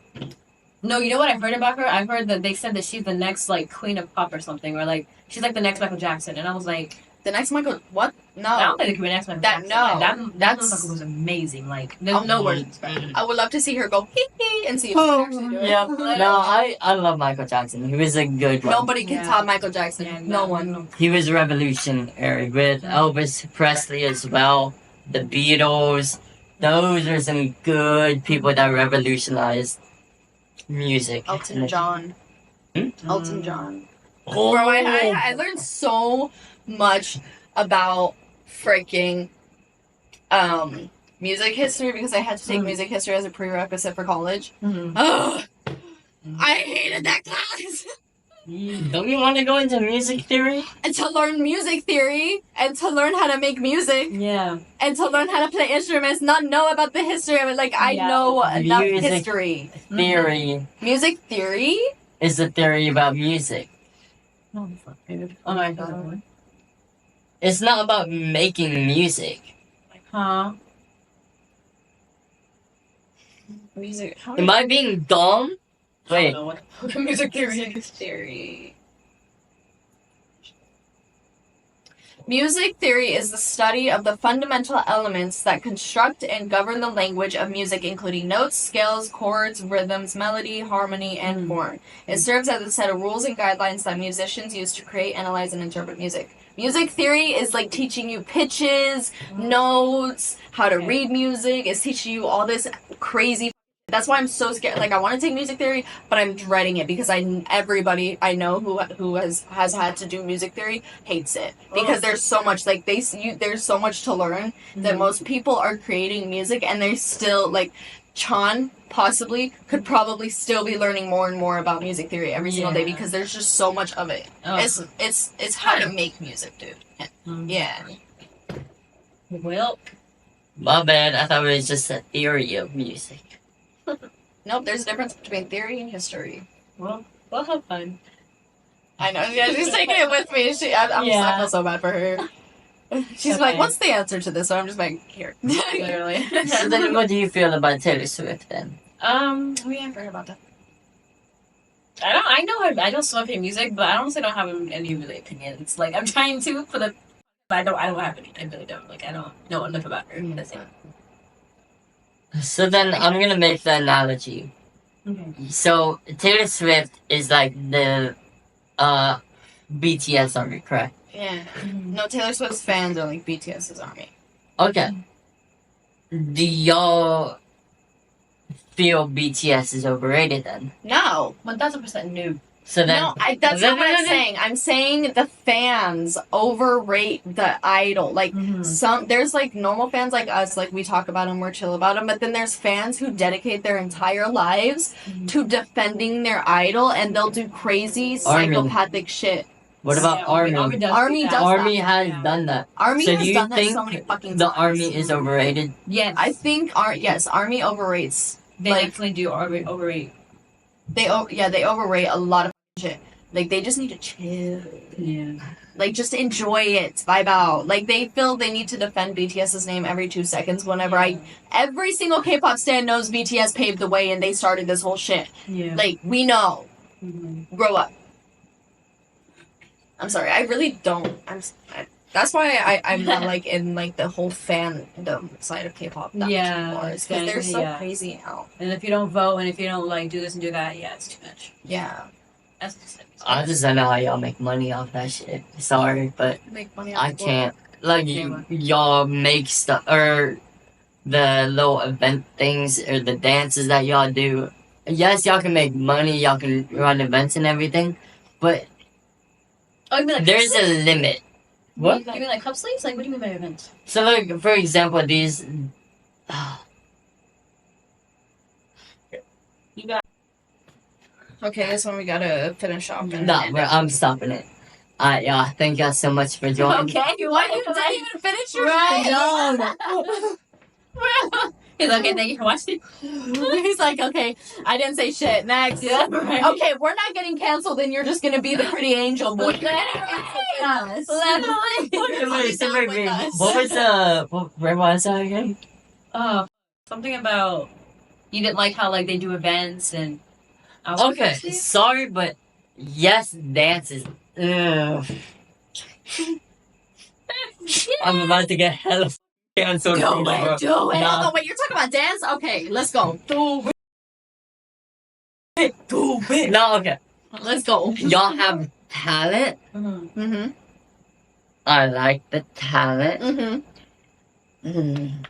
No, you know what I've heard about her? I've heard that they said that she's the next, like, queen of pop or something, or, like, she's, like, the next Michael Jackson, and I was like... The next Michael... What? No. I don't think it could be the next Michael Jackson. No. That motherfucker was amazing, like, there's no words. I would love to see her go hee and see if she can actually do it. Yeah. No, I love Michael Jackson. He was a good one. Nobody can top Michael Jackson. Yeah, no one. He was revolutionary with Elvis Presley as well. The Beatles. Those are some good people that revolutionized music. Elton John. Elton John. Oh. Bro, I learned so much about freaking music history because I had to take music history as a prerequisite for college. Ugh. I hated that class. Don't you want to go into music theory? And to learn music theory, and to learn how to make music, Yeah. and to learn how to play instruments, not know about the history of it. Like, I know enough Music history. Theory Music theory? is a theory about music. Oh, fuck, dude. Oh my god. It's not about making music. Huh? Music. How Am I being dumb? Wait. Music theory. theory. Music theory is the study of the fundamental elements that construct and govern the language of music, including notes, scales, chords, rhythms, melody, harmony, and form. It serves as a set of rules and guidelines that musicians use to create, analyze, and interpret music. Music theory is like teaching you pitches, notes, how to read music. It's teaching you all this crazy. That's why I'm so scared. Like, I want to take music theory, but I'm dreading it because everybody I know who has had to do music theory hates it because there's so much there's so much to learn that most people are creating music and they're still like Chan possibly could probably still be learning more and more about music theory every single day because there's just so much of it. It's how to make music, dude. Yeah. Well, My bad. I thought it was just a theory of music. Nope, there's a difference between theory and history. well, we'll have fun. I know. Yeah, she's taking it with me. I feel so bad for her. She's like, "What's the answer to this?" So I'm just like, "Here." Literally. So then what do you feel about Taylor Swift then? We haven't heard about that. I know her. I know some of her music, but I honestly don't have any really opinions. Like, I'm trying to, but I don't have any. I really don't. Like, I don't know enough about her. That's it. So then I'm going to make the analogy. Okay. So Taylor Swift is like the BTS army, correct? Yeah. No, Taylor Swift's fans are like BTS's army. Okay. Do y'all feel BTS is overrated then? No. 1000% new. So then, No, that's not what I'm saying. I'm saying the fans overrate the idol. Like there's like normal fans like us, like we talk about them, we're chill about them. But then there's fans who dedicate their entire lives to defending their idol, and they'll do crazy psychopathic shit. What about Army? Army has done that. Army So has do you done that think so many fucking the times. Army is overrated? Yes. I think Army overrates. They definitely do overrate. They overrate a lot of shit. Like, they just need to chill. Yeah. Like, just enjoy it. Vibe out. Like, they feel they need to defend BTS's name every 2 seconds whenever every single K-pop stan knows BTS paved the way and they started this whole shit. Yeah. Like, we know. Grow up. I'm sorry, I really don't. That's why I'm not, like, in, like, the whole fandom side of K-pop that much anymore. It's because they're so crazy now. And if you don't vote and if you don't, like, do this and do that, yeah, it's too much. Yeah. That's just I just don't know how y'all make money off that shit. Sorry, but Make money I can't. Like, y'all make stuff, or the little event things, or the dances that y'all do. Yes, y'all can make money, y'all can run events and everything, but you mean like there's a limit. What? You mean like cup sleeves? Like, what do you mean by events? So, like, for example, these... Okay, this one we gotta finish off. I'm stopping it. Yeah, thank y'all so much for joining. Okay, why you didn't even finish your He's like, okay, thank you for watching. He's like, okay, I didn't say shit. Next. Yeah, right. Okay, we're not getting canceled, then you're just gonna be the pretty angel boy. What was that again? Something about you didn't like how like they do events and. Okay, sorry, but yes, dances. I'm about to get hella canceled. Do it. Nah. Hold on, wait, you're talking about dance? Okay, let's go. Do it. No, okay. Let's go. Y'all have talent. Mm-hmm. I like the talent. Mm-hmm.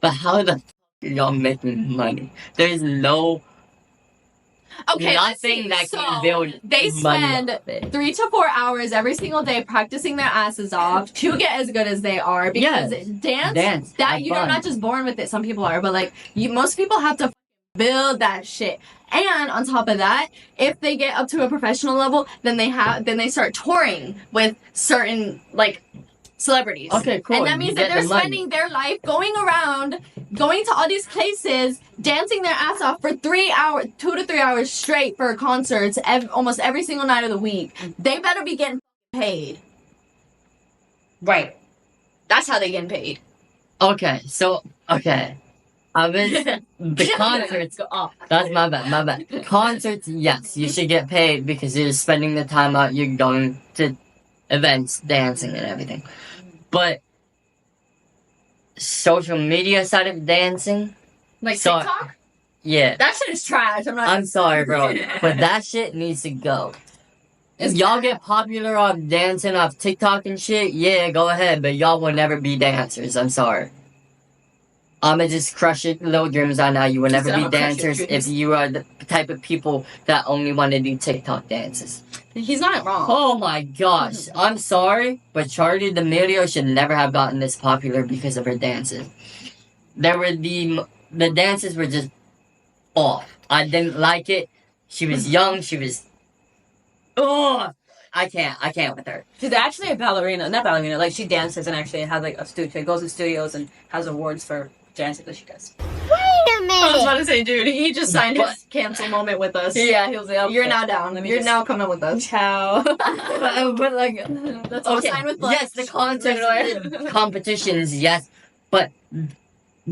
But how the f are y'all making money? There's no nothing that can build They spend money. 3 to 4 hours every single day practicing their asses off to get as good as they are. Because dance that you're not just born with it. Some people are, but like most people have to build that shit. And on top of that, if they get up to a professional level, then they start touring with certain like celebrities. Okay, cool. And that means that they're spending their life going around, going to all these places, dancing their ass off for 3 hours, 2 to 3 hours straight for concerts almost every single night of the week. They better be getting paid. Right. That's how they getting paid. Okay, I was the concerts. That's my bad. Concerts, yes, you should get paid because you're spending the time out. You're going to events, dancing, and everything. But social media side of dancing, Like TikTok? Yeah, That shit is trash. I'm sorry, bro, but that shit needs to go. If y'all get popular off dancing off TikTok and shit, yeah, go ahead, but y'all will never be dancers. I'm sorry. I'ma just crush your little dreams right now. You will never be dancers if you are the type of people that only want to do TikTok dances. He's not wrong. Oh my gosh. I'm sorry, but Charlie D'Amelio should never have gotten this popular because of her dances. The dances were just off. I didn't like it. She was young. She was... Oh, I can't with her. She's actually a ballerina. Not ballerina. Like, she dances and actually has, like, a studio. She goes to studios and has awards for dancing that she does. Wait a minute. I was about to say, dude, he just signed his cancel moment with us. Yeah, he was like, okay. You're now down. You're now coming with us. Chao. but like, that's all signed with us. Yes, the competitions, yes, but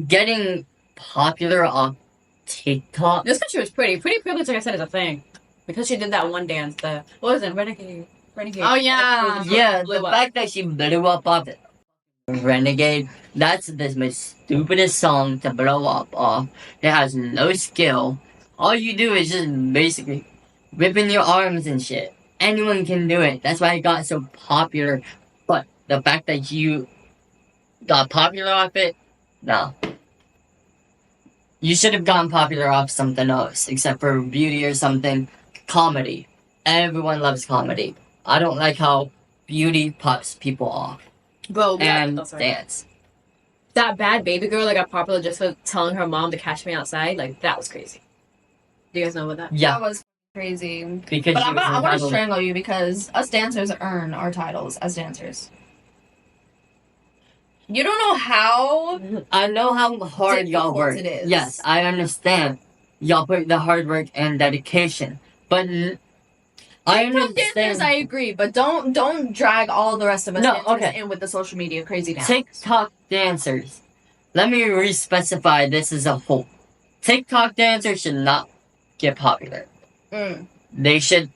getting popular on TikTok. This country was pretty privilege, like I said, is a thing. Because she did that one dance, what was it, Renegade? Oh, yeah. Yeah, the fact that she blew up off it. Renegade, that's the most stupidest song to blow up off. It has no skill. All you do is just basically whipping your arms and shit. Anyone can do it. That's why it got so popular. But the fact that you got popular off it, no. You should have gotten popular off something else, except for beauty or something. comedy. Everyone loves comedy. I don't like how beauty puts people off Bro, and oh, sorry. dance. That bad baby girl that got popular just for telling her mom to catch me outside, like, that was crazy. Do you guys know about that? Yeah, That was crazy. because But you I want to entitled- strangle you because us dancers earn our titles as dancers. You don't know how. I know how hard y'all difficult work. it is. Yes, I understand. Y'all put the hard work and dedication, but I TikTok dancers, understand. I agree, but don't drag all the rest of us No, dancers okay. in with the social media crazy dance. TikTok dancers. Let me re-specify this as a whole. TikTok dancers should not get popular. Mm. They should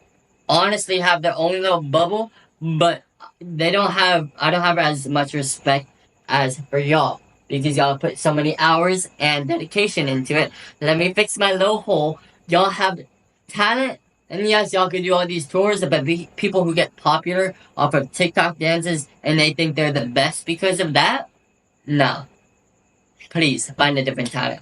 honestly have their own little bubble, but I don't have as much respect as for y'all because y'all put so many hours and dedication into it. Let me fix my little hole. Y'all have talent, and yes, y'all can do all these tours, but people who get popular off of TikTok dances and they think they're the best because of that, no. Please find a different talent.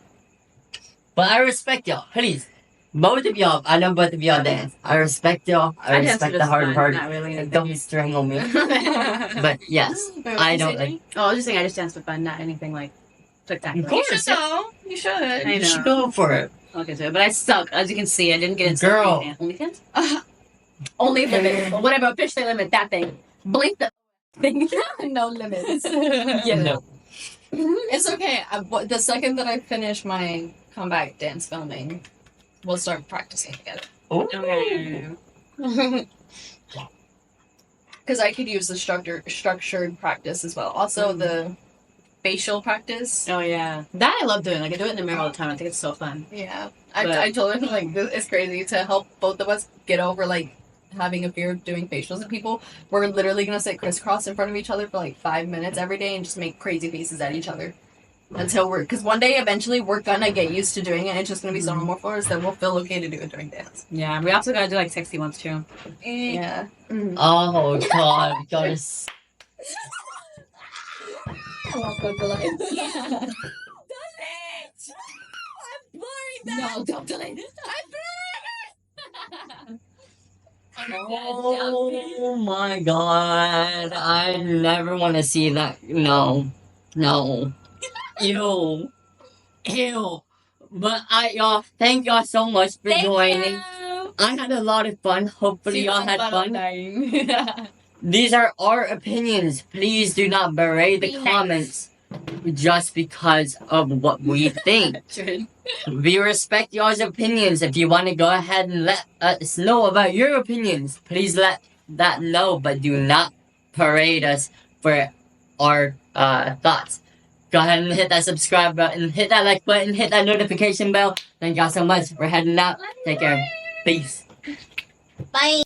But I respect y'all. Please. Both of y'all, I know both of y'all dance. I respect y'all. I dance respect just the hard fine, part. not really And don't strangle me. oh, But yes, I don't like. I was just saying I just danced for fun, not anything like spectacular. Of course. You should know. You should. I You know. should go for it. Okay, so but I suck. As you can see, I didn't get into Girl. OnlyFans. Only limit. Whatever officially limit that thing. Blink the thing. No limits. Yeah, no. It's okay. The second that I finish my comeback dance filming, we'll start practicing together. Ooh. Okay. Because I could use the structured practice as well. Also the facial practice. Oh yeah, that I love doing. Like I do it in the mirror all the time. I think it's so fun. Yeah, But- I told her like it's crazy to help both of us get over like having a fear of doing facials with people. We're literally gonna sit crisscross in front of each other for like 5 minutes every day and just make crazy faces at each other until because one day eventually we're gonna get used to doing it. And it's just gonna be so normal for us that we'll feel okay to do it during dance. Yeah, we also gotta do like sexy ones too. Yeah. Mm. Oh God, gotta. I love good for life. No, don't delete it. Oh my God! I never want to see that. No, no, ew, ew. But y'all, thank y'all so much for joining. I had a lot of fun. Hopefully, y'all had fun. These are our opinions. Please do not berate the Be nice. comments just because of what we think. We respect y'all's opinions. If you want to go ahead and let us know about your opinions, please let that know. But do not parade us for our thoughts. Go ahead and hit that subscribe button, hit that like button, hit that notification bell. Thank y'all so much for heading out. Take care. Peace. Bye.